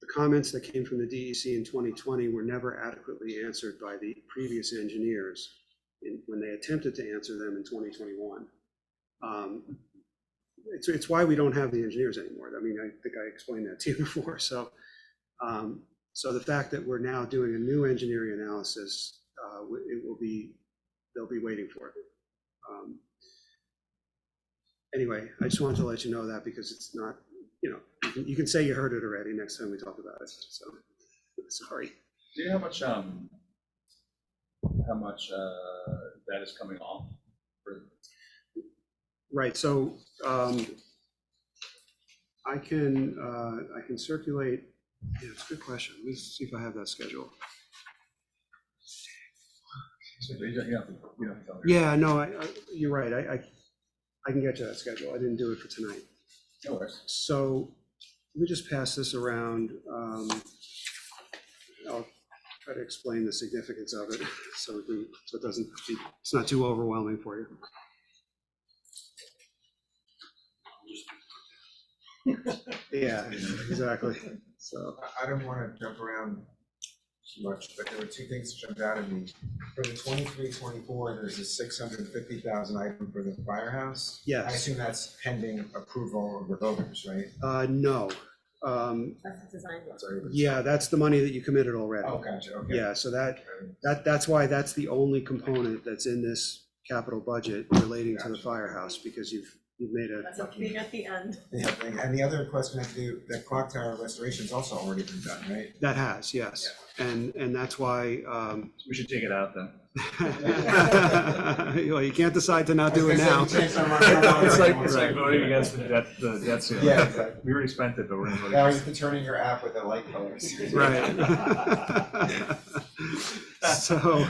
the comments that came from the DEC in 2020 were never adequately answered by the previous engineers when they attempted to answer them in 2021. It's why we don't have the engineers anymore. I mean, I think I explained that to you before. So the fact that we're now doing a new engineering analysis, they'll be waiting for it. Anyway, I just wanted to let you know that because it's not, you can say you heard it already next time we talk about it. So, sorry. Do you know how much that is coming off? Right, so I can circulate, yeah, it's a good question. Let me see if I have that schedule. Yeah, no, you're right, I can get you that schedule. I didn't do it for tonight. No worries. So let me just pass this around. I'll try to explain the significance of it so it's not too overwhelming for you. Yeah, exactly. So I don't want to jump around too much, but there were two things that jumped out at me. For the 23-24, there's a 650,000 item for the firehouse. I yes, assume that's pending approval of the voters, right? no. That's the design. Sorry. Yeah, that's the money that you committed already. Oh, gotcha, okay. Yeah, so that's why that's the only component that's in this capital budget relating to the firehouse, because you've made a, That's a thing at the end. Yeah, and the other question I have to do, that clock tower restoration's also already been done, right? that has, yes. And that's why, We should take it out then. Well, you can't decide to not do it now. It's like voting against the debt ceiling. Yeah, exactly. We already spent it, but we're gonna vote Now against you're turning your app with the light colors. Right. So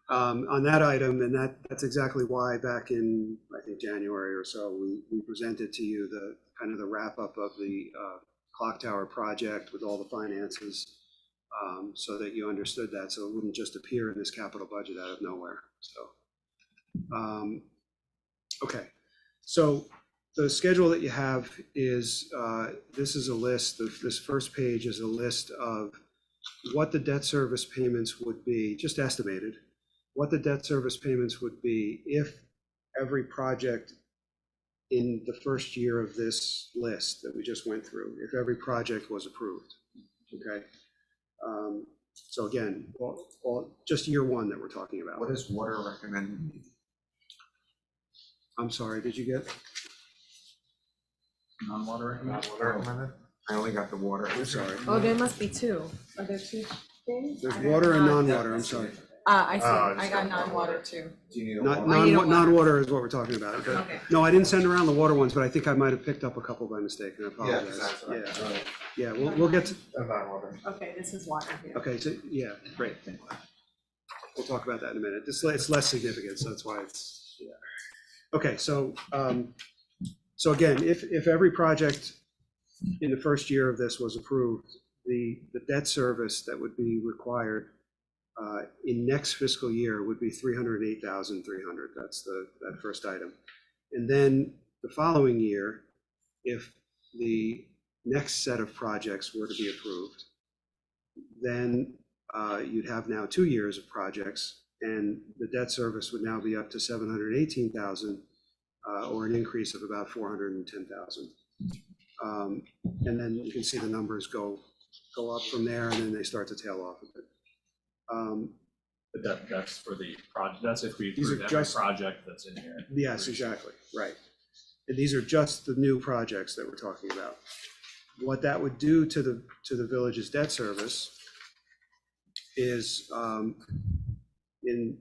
on that item, and that's exactly why back in, I think, January or so, we presented to you the kind of the wrap up of the clock tower project with all the finances, so that you understood that, so it wouldn't just appear in this capital budget out of nowhere, so. Okay, so the schedule that you have is, this is a list, this first page is a list of what the debt service payments would be, just estimated, what the debt service payments would be if every project in the first year of this list that we just went through, if every project was approved, okay? So again, just year one that we're talking about. What does water recommend? I'm sorry, did you get? non-water recommended. Water recommended? I only got the water, I'm sorry. Oh, there must be two. Are there two things? There's water and non-water, I'm sorry. I see, Oh, I got non-water too. Do you need a Not, water? you don't want- non-water is what we're talking about. Okay. Okay. No, I didn't send around the water ones, but I think I might have picked up a couple by mistake, and I Yeah, apologize. that's right. Yeah, Right. yeah, we'll get to, Water. Okay, this is water here. okay, so, yeah, great. We'll talk about that in a minute. It's less significant, so that's why it's, yeah. Okay, so, so again, if every project in the first year of this was approved, the debt service that would be required in next fiscal year would be $308,300. That's that first item. And then the following year, if the next set of projects were to be approved, then you'd have now 2 years of projects, and the debt service would now be up to $718,000, or an increase of about $410,000. And then you can see the numbers go up from there, and then they start to tail off a bit. But that's for the project, that's if we These are approve every just- project that's in here. Yes, exactly, right. And these are just the new projects that we're talking about. What that would do to the village's debt service is, on the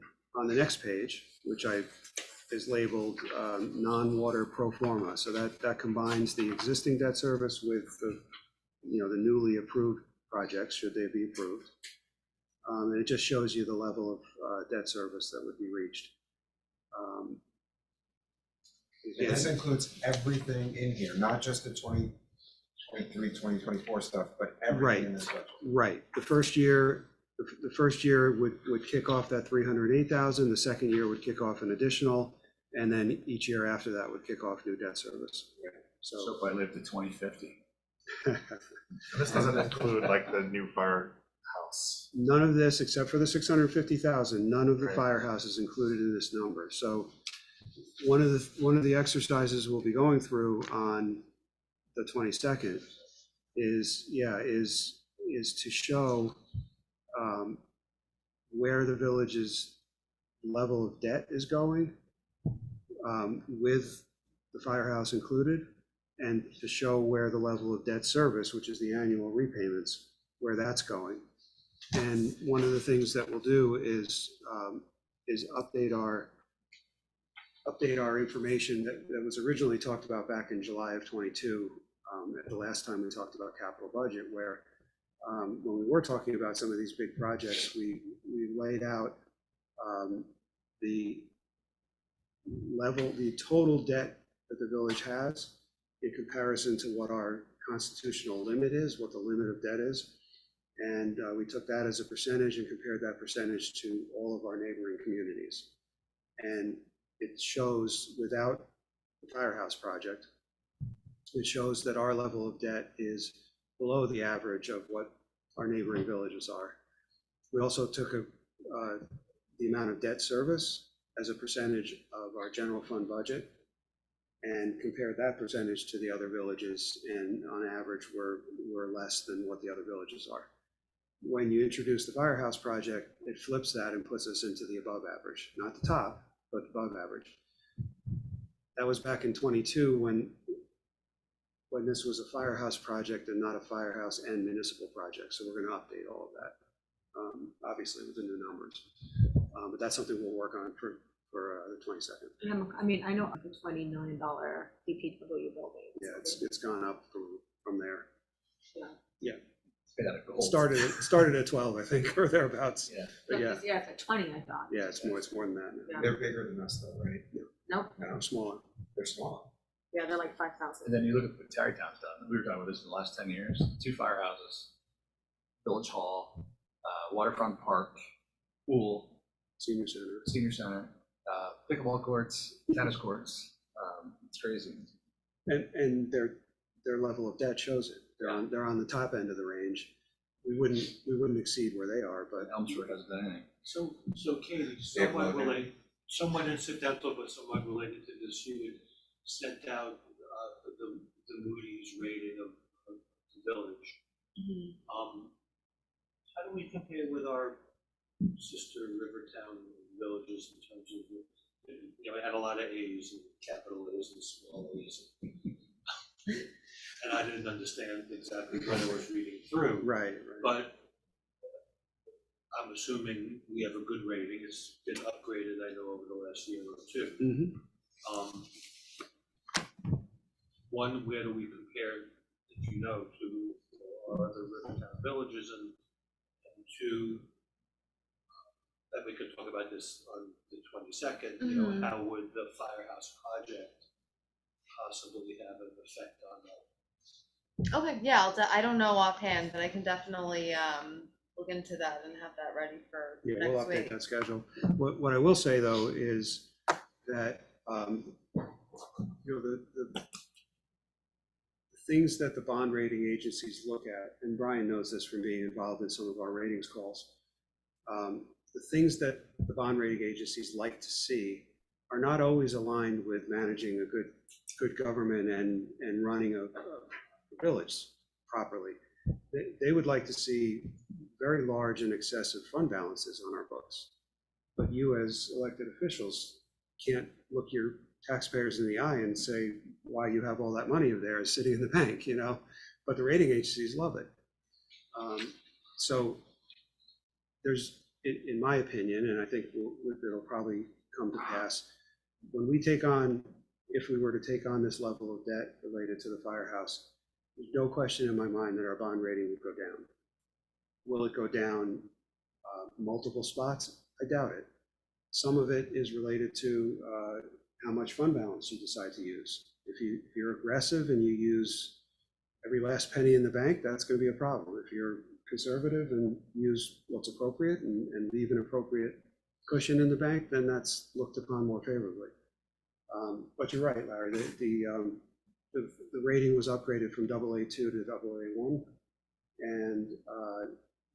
next page, which is labeled non-water pro forma. So that combines the existing debt service with the newly approved projects, should they be approved. And it just shows you the level of debt service that would be reached. And this includes everything in here, not just the 2023, 2024 stuff, but everything in this budget. Right, the first year would kick off that 308,000, the second year would kick off an additional, and then each year after that would kick off new debt service. So if I live to 2050. This doesn't include like the new firehouse. None of this, except for the 650,000, none of the Right. firehouse is included in this number. So one of the exercises we'll be going through on the 22nd is to show where the village's level of debt is going, with the firehouse included, and to show where the level of debt service, which is the annual repayments, where that's going. And one of the things that we'll do is update our information that was originally talked about back in July of '22, at the last time we talked about capital budget, where when we were talking about some of these big projects, we laid out the total debt that the village has in comparison to what our constitutional limit is, what the limit of debt is. And we took that as a percentage and compared that percentage to all of our neighboring communities. And it shows, without the firehouse project, it shows that our level of debt is below the average of what our neighboring villages are. We also took the amount of debt service as a percentage of our general fund budget and compared that percentage to the other villages, and on average, we're less than what the other villages are. When you introduce the firehouse project, it flips that and puts us into the above average, not the top, but above average. That was back in '22 when this was a firehouse project and not a firehouse and municipal project. So we're going to update all of that. obviously with the new numbers. But that's something we'll work on for the 22nd. I mean, I know of the $20 million DPW building. Yeah, it's gone up from there. They had a goal. Started at 12, I think, or thereabouts. Yeah. But yeah, Yeah, it's like 20, I thought. yeah, it's more than that. Yeah. They're bigger than us though, right? Nope, No, smaller. They're small. yeah, they're like 5,000. And then you look at what Tarrytown's done. We were talking about this in the last 10 years. 2 firehouses, village hall, waterfront park, pool, Senior center. pickleball courts, tennis courts. It's crazy. And their level of debt shows it. They're on the top end of the range. We wouldn't exceed where they are, but Elmsford hasn't done anything. So Katie, They have somewhat one there. related, somewhat incidental, but somewhat related to this, you had sent out the Moody's rating of the village. How do we compare with our sister Rivertown villages in terms of, you know, it had a lot of A's and capital A's and small A's. And I didn't understand exactly what I was reading through. right. But I'm assuming we have a good rating. It's been upgraded, I know, over the last year or two. Mm-hmm. One, where do we compare, if you know, to our other Rivertown villages? And two, that we could talk about this on the 22nd, you know, how would the firehouse project possibly have an effect on that? Okay, yeah, I don't know offhand, but I can definitely look into that and have that ready for Yeah, we'll next update week. that schedule. What I will say, though, is that, you know, the things that the bond rating agencies look at, and Brian knows this from being involved in some of our ratings calls, the things that the bond rating agencies like to see are not always aligned with managing a good government and running a village properly. They would like to see very large and excessive fund balances on our books. But you as elected officials can't look your taxpayers in the eye and say why you have all that money there sitting in the bank, you know? But the rating agencies love it. So there's, in my opinion, and I think it'll probably come to pass, when we take on, if we were to take on this level of debt related to the firehouse, there's no question in my mind that our bond rating would go down. Will it go down multiple spots? I doubt it. Some of it is related to how much fund balance you decide to use. If you're aggressive and you use every last penny in the bank, that's going to be a problem. If you're conservative and use what's appropriate and leave an appropriate cushion in the bank, then that's looked upon more favorably. But you're right, Larry, the rating was upgraded from AA2 to AA1, and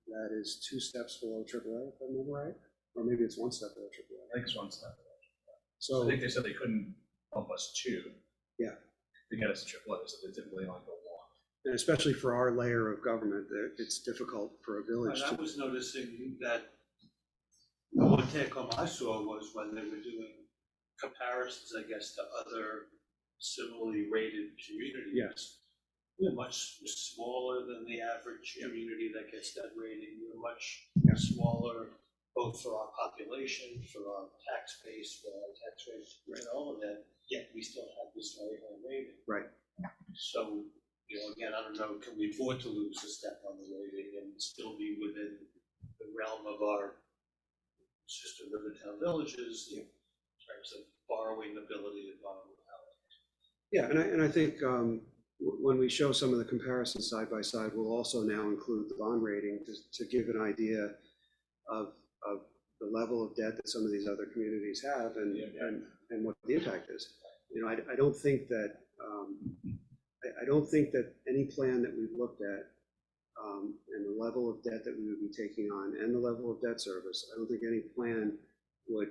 that is 2 steps below AAA, if I remember right, or maybe it's 1 step below AAA. I think it's 1 step. So I think they said they couldn't bump us 2. Yeah. To get us to AAA, so they typically only go 1. and especially for our layer of government, it's difficult for a village And I to. was noticing that the one take home I saw was when they were doing comparisons, I guess, to other similarly rated communities. Yes. We're much smaller than the average community that gets that rating. We're much smaller, both for our population, for our tax base, for our tax rates, and all of that, yet we still have this very high rating. Right. So, you know, again, I don't know, can we afford to lose a step on the rating and still be within the realm of our sister Rivertown villages in terms of borrowing ability to borrow? Yeah, and I think when we show some of the comparisons side by side, we'll also now include the bond rating to give an idea of the level of debt that some of these other communities have and what the impact is. You know, I don't think that I don't think that any plan that we've looked at and the level of debt that we would be taking on and the level of debt service, I don't think any plan would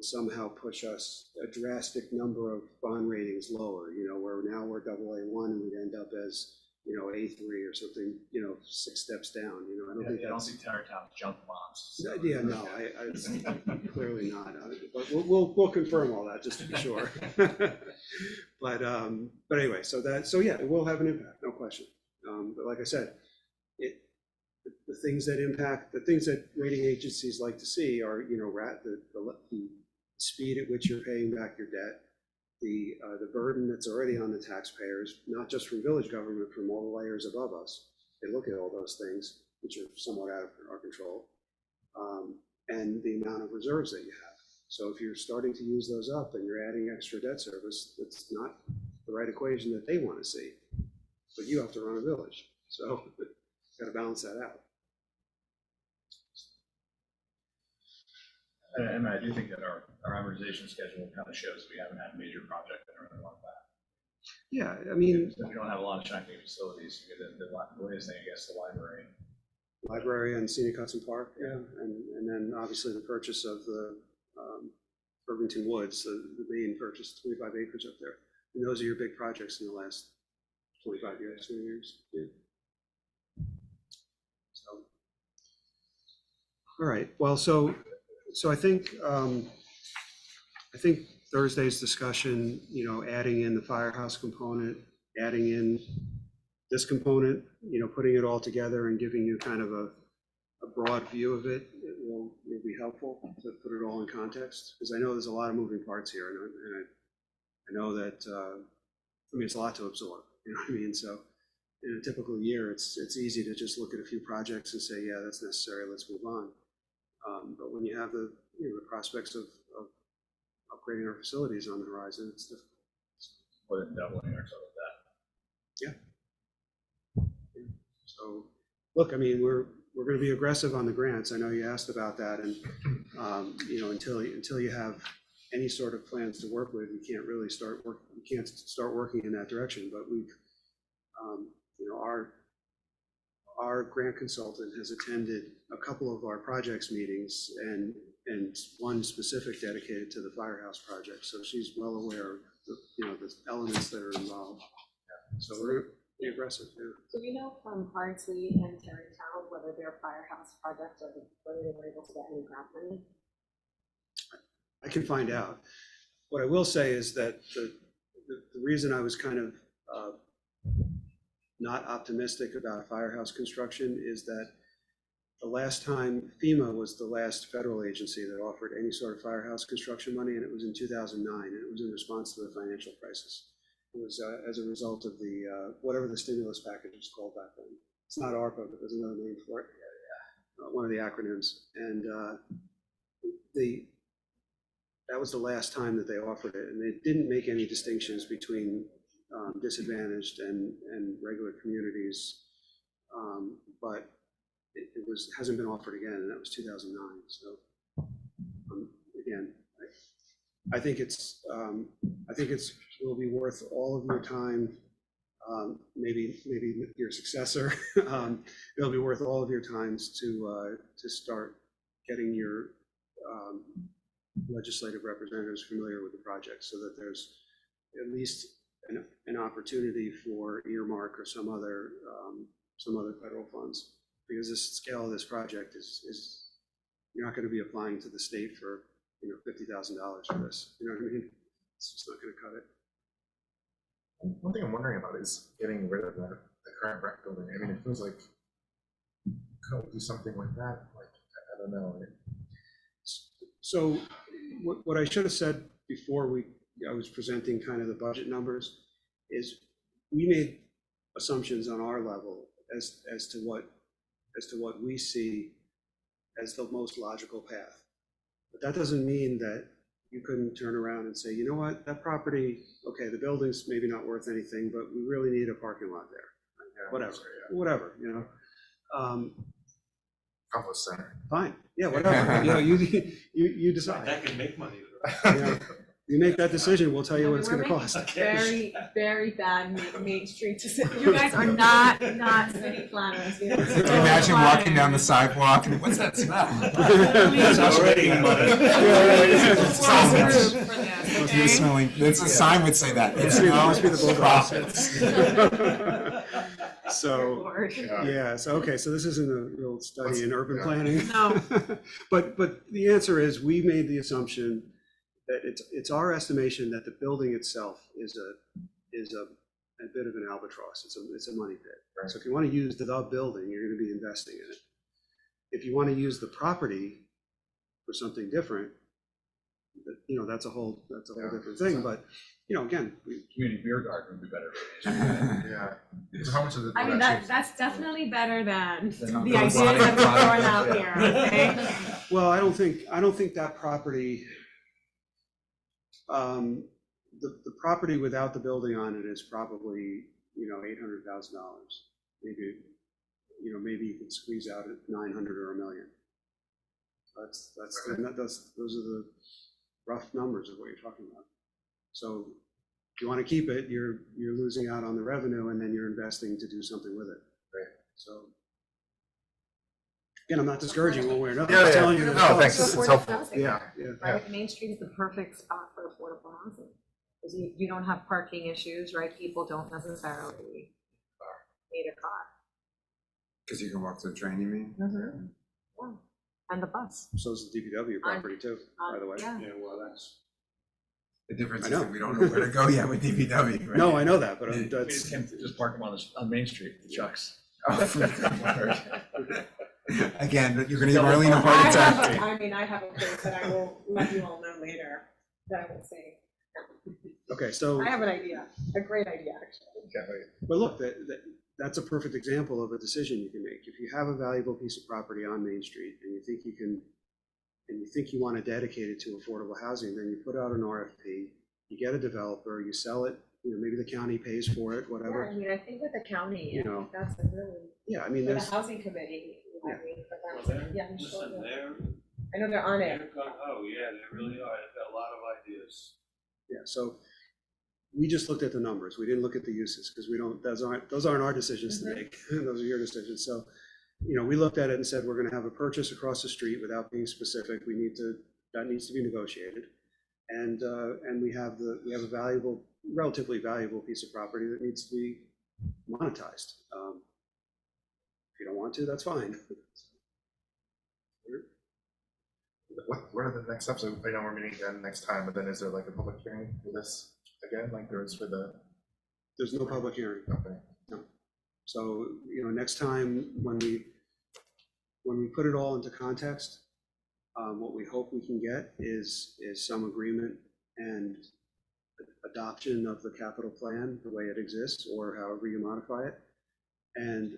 somehow push us a drastic number of bond ratings lower, you know, where now we're AA1 and we'd end up as, you know, A3 or something, you know, 6 steps down, you know, I don't think I don't that's. think Tarrytown's junk bonds. So Yeah, no, I clearly not, but we'll confirm all that just to be sure. But anyway, so yeah, it will have an impact, no question. But like I said, the things that impact, the things that rating agencies like to see are, you know, the speed at which you're paying back your debt, the burden that's already on the taxpayers, not just from village government, from all the layers above us. They look at all those things, which are somewhat out of our control, and the amount of reserves that you have. So if you're starting to use those up and you're adding extra debt service, it's not the right equation that they want to see. But you have to run a village, so got to balance that out. And I do think that our amortization schedule kind of shows we haven't had a major project that are like that. Yeah, I mean, We don't have a lot of shiny facilities. The latest thing, I guess, the library and Scenic Hudson Park, yeah, and then obviously the purchase of the Irvington Woods, the main purchase, 25 acres up there. And those are your big projects in the last 25 years, 20 years. Yeah. So, all right. Well, so I think Thursday's discussion, you know, adding in the firehouse component, adding in this component, you know, putting it all together and giving you kind of a broad view of it, it will be helpful to put it all in context, because I know there's a lot of moving parts here, and I know that, I mean, it's a lot to absorb, you know what I mean? So in a typical year, it's easy to just look at a few projects and say, yeah, that's necessary, let's move on. But when you have the, you know, the prospects of upgrading our facilities on the horizon, it's difficult. More than doubling or something like that. Yeah. So, look, I mean, we're going to be aggressive on the grants. I know you asked about that, and you know, until you have any sort of plans to work with, you can't really start working in that direction. But we've, you know, our grant consultant has attended a couple of our projects meetings, and one specific dedicated to the firehouse project. So she's well aware of the, you know, the elements that are involved. So we're going to be aggressive. Yeah. Do we know from Hartley and Terrytown whether their firehouse projects or whether they were able to get any grant money? I can find out. What I will say is that the reason I was kind of not optimistic about firehouse construction is that the last time FEMA was the last federal agency that offered any sort of firehouse construction money, and it was in 2009, and it was in response to the financial crisis. It was as a result of the whatever the stimulus package was called back then. It's not ARPA, but there's another name for it. One of the acronyms, and that was the last time that they offered it, and they didn't make any distinctions between disadvantaged and regular communities, but it hasn't been offered again, and that was 2009. So again, I think it's will be worth all of your time. Maybe your successor. It'll be worth all of your times to start getting your legislative representatives familiar with the project, so that there's at least an opportunity for earmark or some other federal funds, because the scale of this project is you're not going to be applying to the state for, you know, $50,000 for this. You know what I mean? It's just not going to cut it. One thing I'm wondering about is getting rid of the current rec building. I mean, it feels like could we do something like that? Like, I don't know. So what I should have said before I was presenting kind of the budget numbers is we made assumptions on our level as to what we see as the most logical path. But that doesn't mean that you couldn't turn around and say, you know what, that property, okay, the building's maybe not worth anything, but we really need a parking lot there. Yeah, whatever, you know. Compost center. Fine, yeah, whatever. You know, you decide. That can make money. You know, you make that decision, we'll tell you what it's going to cost. Very, very bad Main Street to sit. You guys are not city planners. You know, Can you imagine walking down the sidewalk and what's that smell? That's already money. It's a sign would say that. It must be the profits. So, yeah, so, okay, so this isn't a real study in urban planning. No. But the answer is, we made the assumption that it's our estimation that the building itself is a bit of an albatross. It's a money pit. Right. So if you want to use the building, you're going to be investing in it. If you want to use the property for something different, that's a whole different thing, but, again, Community beer garden would be better. Yeah. So how much of the? I mean, that's definitely better than Then the those ideas that we're product- throwing out here, okay? well, I don't think that property, the property without the building on it is probably, $800,000. Maybe, maybe you could squeeze out at 900 or $1 million. Those are the rough numbers of what you're talking about. So if you want to keep it, you're losing out on the revenue, and then you're investing to do something with it. Right. So again, I'm not discouraging one way or another. Yeah, I'm yeah. telling you the No, thoughts. thanks. It's Affordable helpful. housing. Yeah, yeah. Right, Main Street is the perfect spot for affordable housing. Because you don't have parking issues, right? People don't necessarily need a car. Because you can walk to the train, you mean? Yeah. And the bus. So is the DPW property too, by the way. Yeah. Yeah, well, that's, The difference I is know. that we don't know where to go yet with DPW, right? No, I know that, but we that's, can just park them on Main Street, the Chucks. Oh, again, you're gonna give Marlene a heart attack. I have a place that I will let you all know later, that I will say. okay, so, I have an idea, a great idea, actually. but look, that's a perfect example of a decision you can make. If you have a valuable piece of property on Main Street and you think you want to dedicate it to affordable housing, then you put out an RFP, you get a developer, you sell it, maybe the county pays for it, Yeah, whatever. I think with the county, You know. that's a really, Yeah, I mean, for the there's, housing committee, Yeah. for that, yeah, I'm sure. Listen, I know they're on it. oh, yeah, they really are. They've got a lot of ideas. yeah, so we just looked at the numbers. We didn't look at the uses because those aren't our decisions to make. Those are your decisions. So, we looked at it and said, we're going to have a purchase across the street without being specific. That needs to be negotiated. And we have a relatively valuable piece of property that needs to be monetized. If you don't want to, that's fine. What are the next steps? I know we're meeting again next time, but then is there like a public hearing for this again, like there is for the? There's no public hearing. Okay. So, next time when we put it all into context, what we hope we can get is some agreement and adoption of the capital plan the way it exists, or however you modify it. And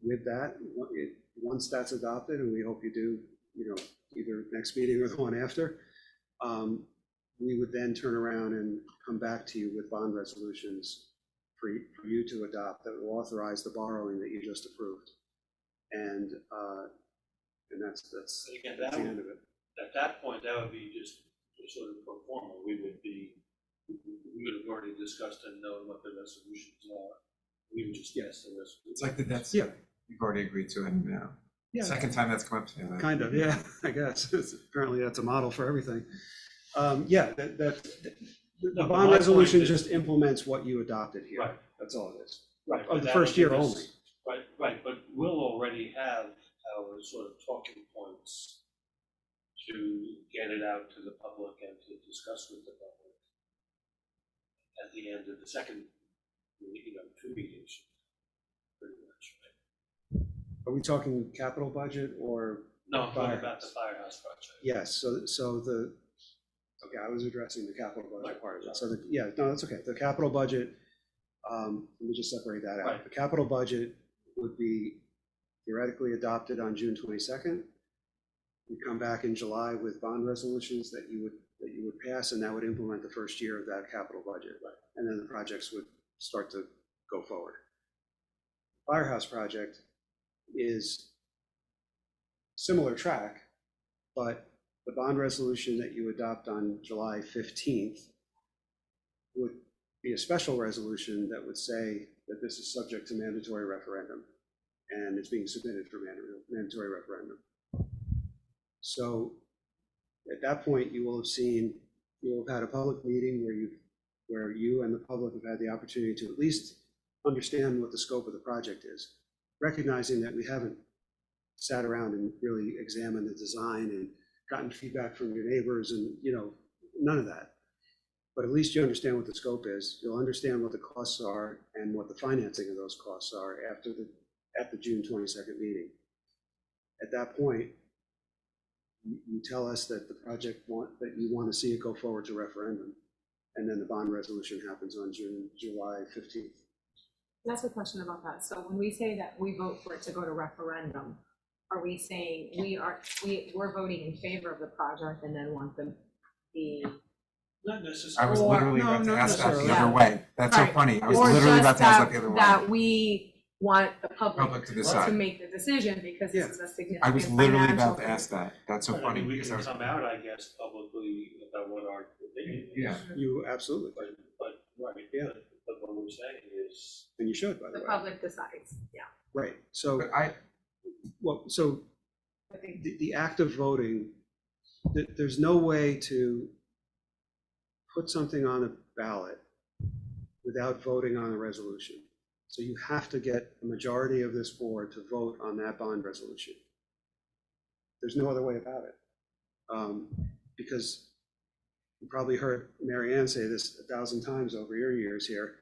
with that, once that's adopted, and we hope you do, either next meeting or the one after, we would then turn around and come back to you with bond resolutions for you to adopt that will authorize the borrowing that you just approved. And that's Again, the end of it. at that point, that would be just sort of pro forma. We would have already discussed and known what the resolutions are. We would just guess the resolution. It's like the debt Yeah. ceiling. You've already agreed to it now. Yeah. Second time that's come up to you. Kind of, yeah, I guess. Apparently that's a model for everything. Yeah, the No, but bond my resolution point is- just implements what you adopted here. Right. That's all it is. Right, Of but the that'll first year give us- only. Right, but we'll already have our sort of talking points to get it out to the public and to discuss with the public at the end of the second, 2 meetings, pretty much, right? Are we talking capital budget or? No, I'm talking about Firehouse. the firehouse project. Yes, okay, I was addressing the capital budget Right, part of it. So no, that's okay. The capital budget, let me just separate that out. Right. The capital budget would be theoretically adopted on June 22nd. We come back in July with bond resolutions that you would pass, and that would implement the first year of that capital budget. And then the projects would start to go forward. Firehouse project is similar track, but the bond resolution that you adopt on July 15th would be a special resolution that would say that this is subject to mandatory referendum, and it's being submitted for mandatory referendum. So at that point, you will have had a public meeting where you and the public have had the opportunity to at least understand what the scope of the project is, recognizing that we haven't sat around and really examined the design and gotten feedback from your neighbors and, none of that. But at least you understand what the scope is. You'll understand what the costs are and what the financing of those costs are after at the June 22nd meeting. At that point, you tell us that the project that you want to see it go forward to referendum, and then the bond resolution happens on July 15th. That's a question about that. So when we say that we vote for it to go to referendum, are we saying we're voting in favor of the project and then want them the? Not I necessarily. was Or- literally about to not ask that the necessarily. other way. That's so Right. funny. I was Or literally about just to ask that the other way. that we want the Public public to to decide. make the decision because this Yeah. is a significant. I was literally financial about to ask that. That's so But I funny. mean, we because I can was- come out, I guess, publicly about what our opinion is. Yeah. You absolutely, But, right, Yeah. but what we're saying is, and you should, by the The way. public decides, yeah. Right, so, But so I think the act of voting, there's no way to put something on a ballot without voting on a resolution. So you have to get a majority of this board to vote on that bond resolution. There's no other way about it. Because you probably heard Mary Ann say this 1,000 times over your years here.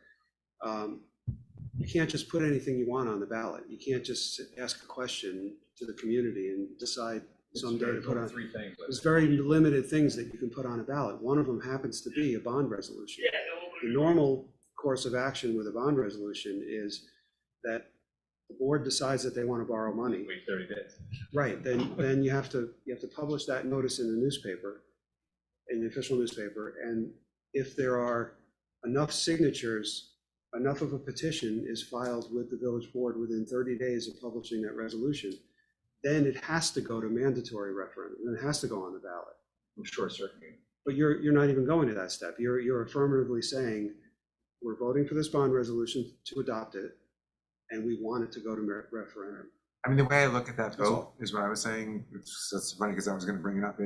You can't just put anything you want on the ballot. You can't just ask a question to the community and decide someday to put on. Three things. There's very limited things that you can put on a ballot. One of them happens to be a bond resolution. The normal course of action with a bond resolution is that the board decides that they want to borrow money. Wait 30 days. Right, then you have to publish that notice in the newspaper, in the official newspaper, and if there are enough signatures, enough of a petition is filed with the village board within 30 days of publishing that resolution, then it has to go to mandatory referendum, and it has to go on the ballot. I'm short circuiting. But you're not even going to that step. You're affirmatively saying, we're voting for this bond resolution to adopt it, and we want it to go to referendum. I mean, the way I look at that That's vote all. is what I was saying. That's funny because I was going to bring it up.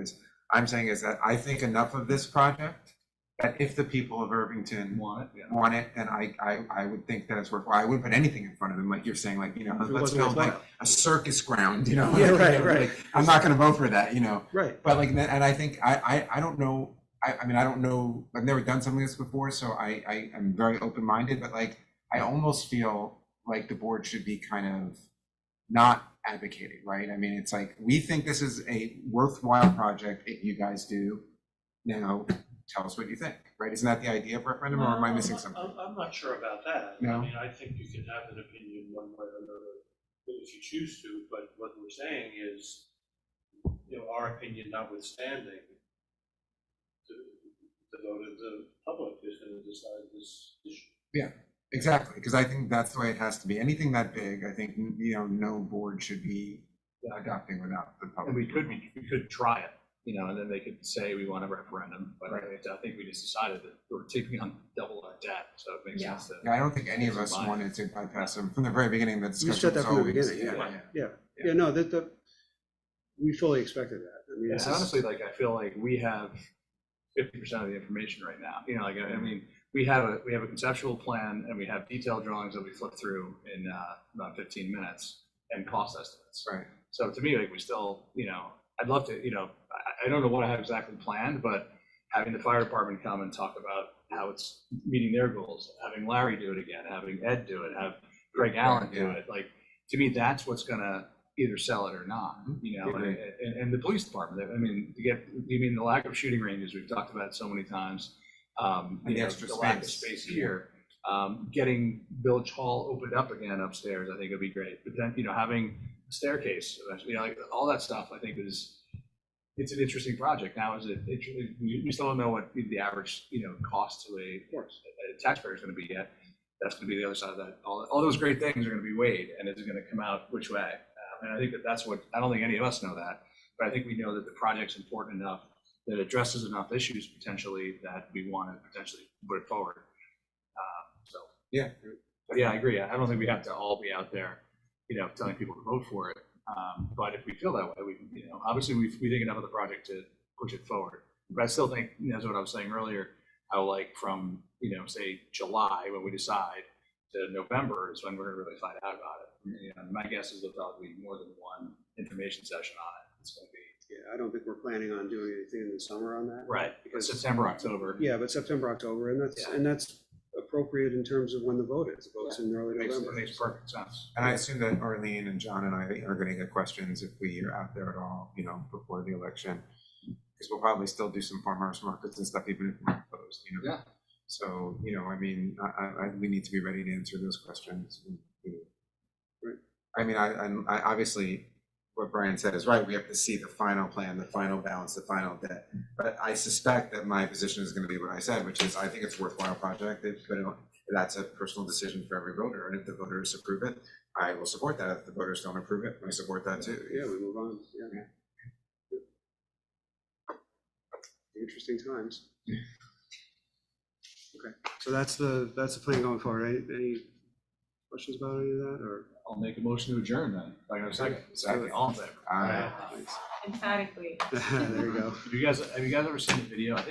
I'm saying is that I think enough of this project that if the people of Irvington Want it? Yeah. want it, then I would think that it's worthwhile. I wouldn't put anything in front of them, like you're saying, like, If it let's wasn't build like worthwhile. a circus ground, Yeah, right, right. Like, I'm not going to vote for that, Right. But like, and I think I don't know. I mean, I don't know. I've never done something like this before, so I am very open minded. But like, I almost feel like the board should be kind of not advocating, right? I mean, it's like, we think this is a worthwhile project. If you guys do, tell us what you think, right? Isn't that the idea of referendum, or am I missing something? I'm not sure about that. No? I mean, I think you can have an opinion one way or another if you choose to, but what we're saying is, our opinion notwithstanding, the vote of the public is going to decide this issue. Yeah, exactly, because I think that's the way it has to be. Anything that big, I think, no board should be adopting without the public. And we could try it, and then they could say we want a referendum, but Right. I think we just decided that we're taking on double our debt, so it makes Yeah. sense to. Yeah, I don't think any of us Combine. wanted to bypass them from the very beginning. The You discussion said that was from the always, beginning, yeah. Yeah, no, we fully expected that. I mean, Yeah, this and is- honestly, like, I feel like we have 50% of the information right now, I mean, we have a conceptual plan and we have detailed drawings that we flip through in about 15 minutes and cost estimates. Right. So to me, like, we still, I'd love to, I don't know what I have exactly planned, but having the fire department come and talk about how it's meeting their goals, having Larry do it again, having Ed do it, have Greg Allen do Yeah. it, like, to me, that's what's gonna either sell it or not, Agree. and the police department, I mean, the lack of shooting ranges, we've talked about it so many times. And the extra the lack of space. space here, getting Village Hall opened up again upstairs, I think would be great, but then, having a staircase, like, all that stuff, I think it's an interesting project. Now, we still don't know what the average, cost to a taxpayer is gonna be yet. That's gonna be the other side of that. All those great things are gonna be weighed, and it's gonna come out which way. And I think that's what, I don't think any of us know that, but I think we know that the project's important enough, that it addresses enough issues potentially that we want to potentially put it forward. Yeah. But yeah, I agree. I don't think we have to all be out there, telling people to vote for it. But if we feel that way, obviously we think enough of the project to push it forward. But I still think, that's what I was saying earlier, how like from, say July, when we decide, to November is when we're gonna really find out about it. My guess is there'll probably be more than one information session on it. It's gonna be. Yeah, I don't think we're planning on doing anything in the summer on that. Right, because September, October. Yeah, but September, October, and that's appropriate in terms of when the vote is. The vote's in early It November. makes perfect sense. And I assume that Arlene and John and I are gonna get questions if we are out there at all, you know, before the election. Because we'll probably still do some farmers markets and stuff, even if we're opposed, you know? Yeah. So, you know, I mean, we need to be ready to answer those questions. Right. I mean, I obviously, what Brian said is right, we have to see the final plan, the final balance, the final debt. But I suspect that my position is gonna be what I said, which is I think it's a worthwhile project, that's a personal decision for every voter, and if the voters approve it, I will support that. If the voters don't approve it, I support that too. Yeah, we move on, yeah. Interesting times. Okay, so that's the plan going forward. Any questions about any of that, or? I'll make a motion to adjourn then. If I got a second. Second. All in favor? Aye. Thanks. Emphatically. There you go. Have you guys ever seen the video? I think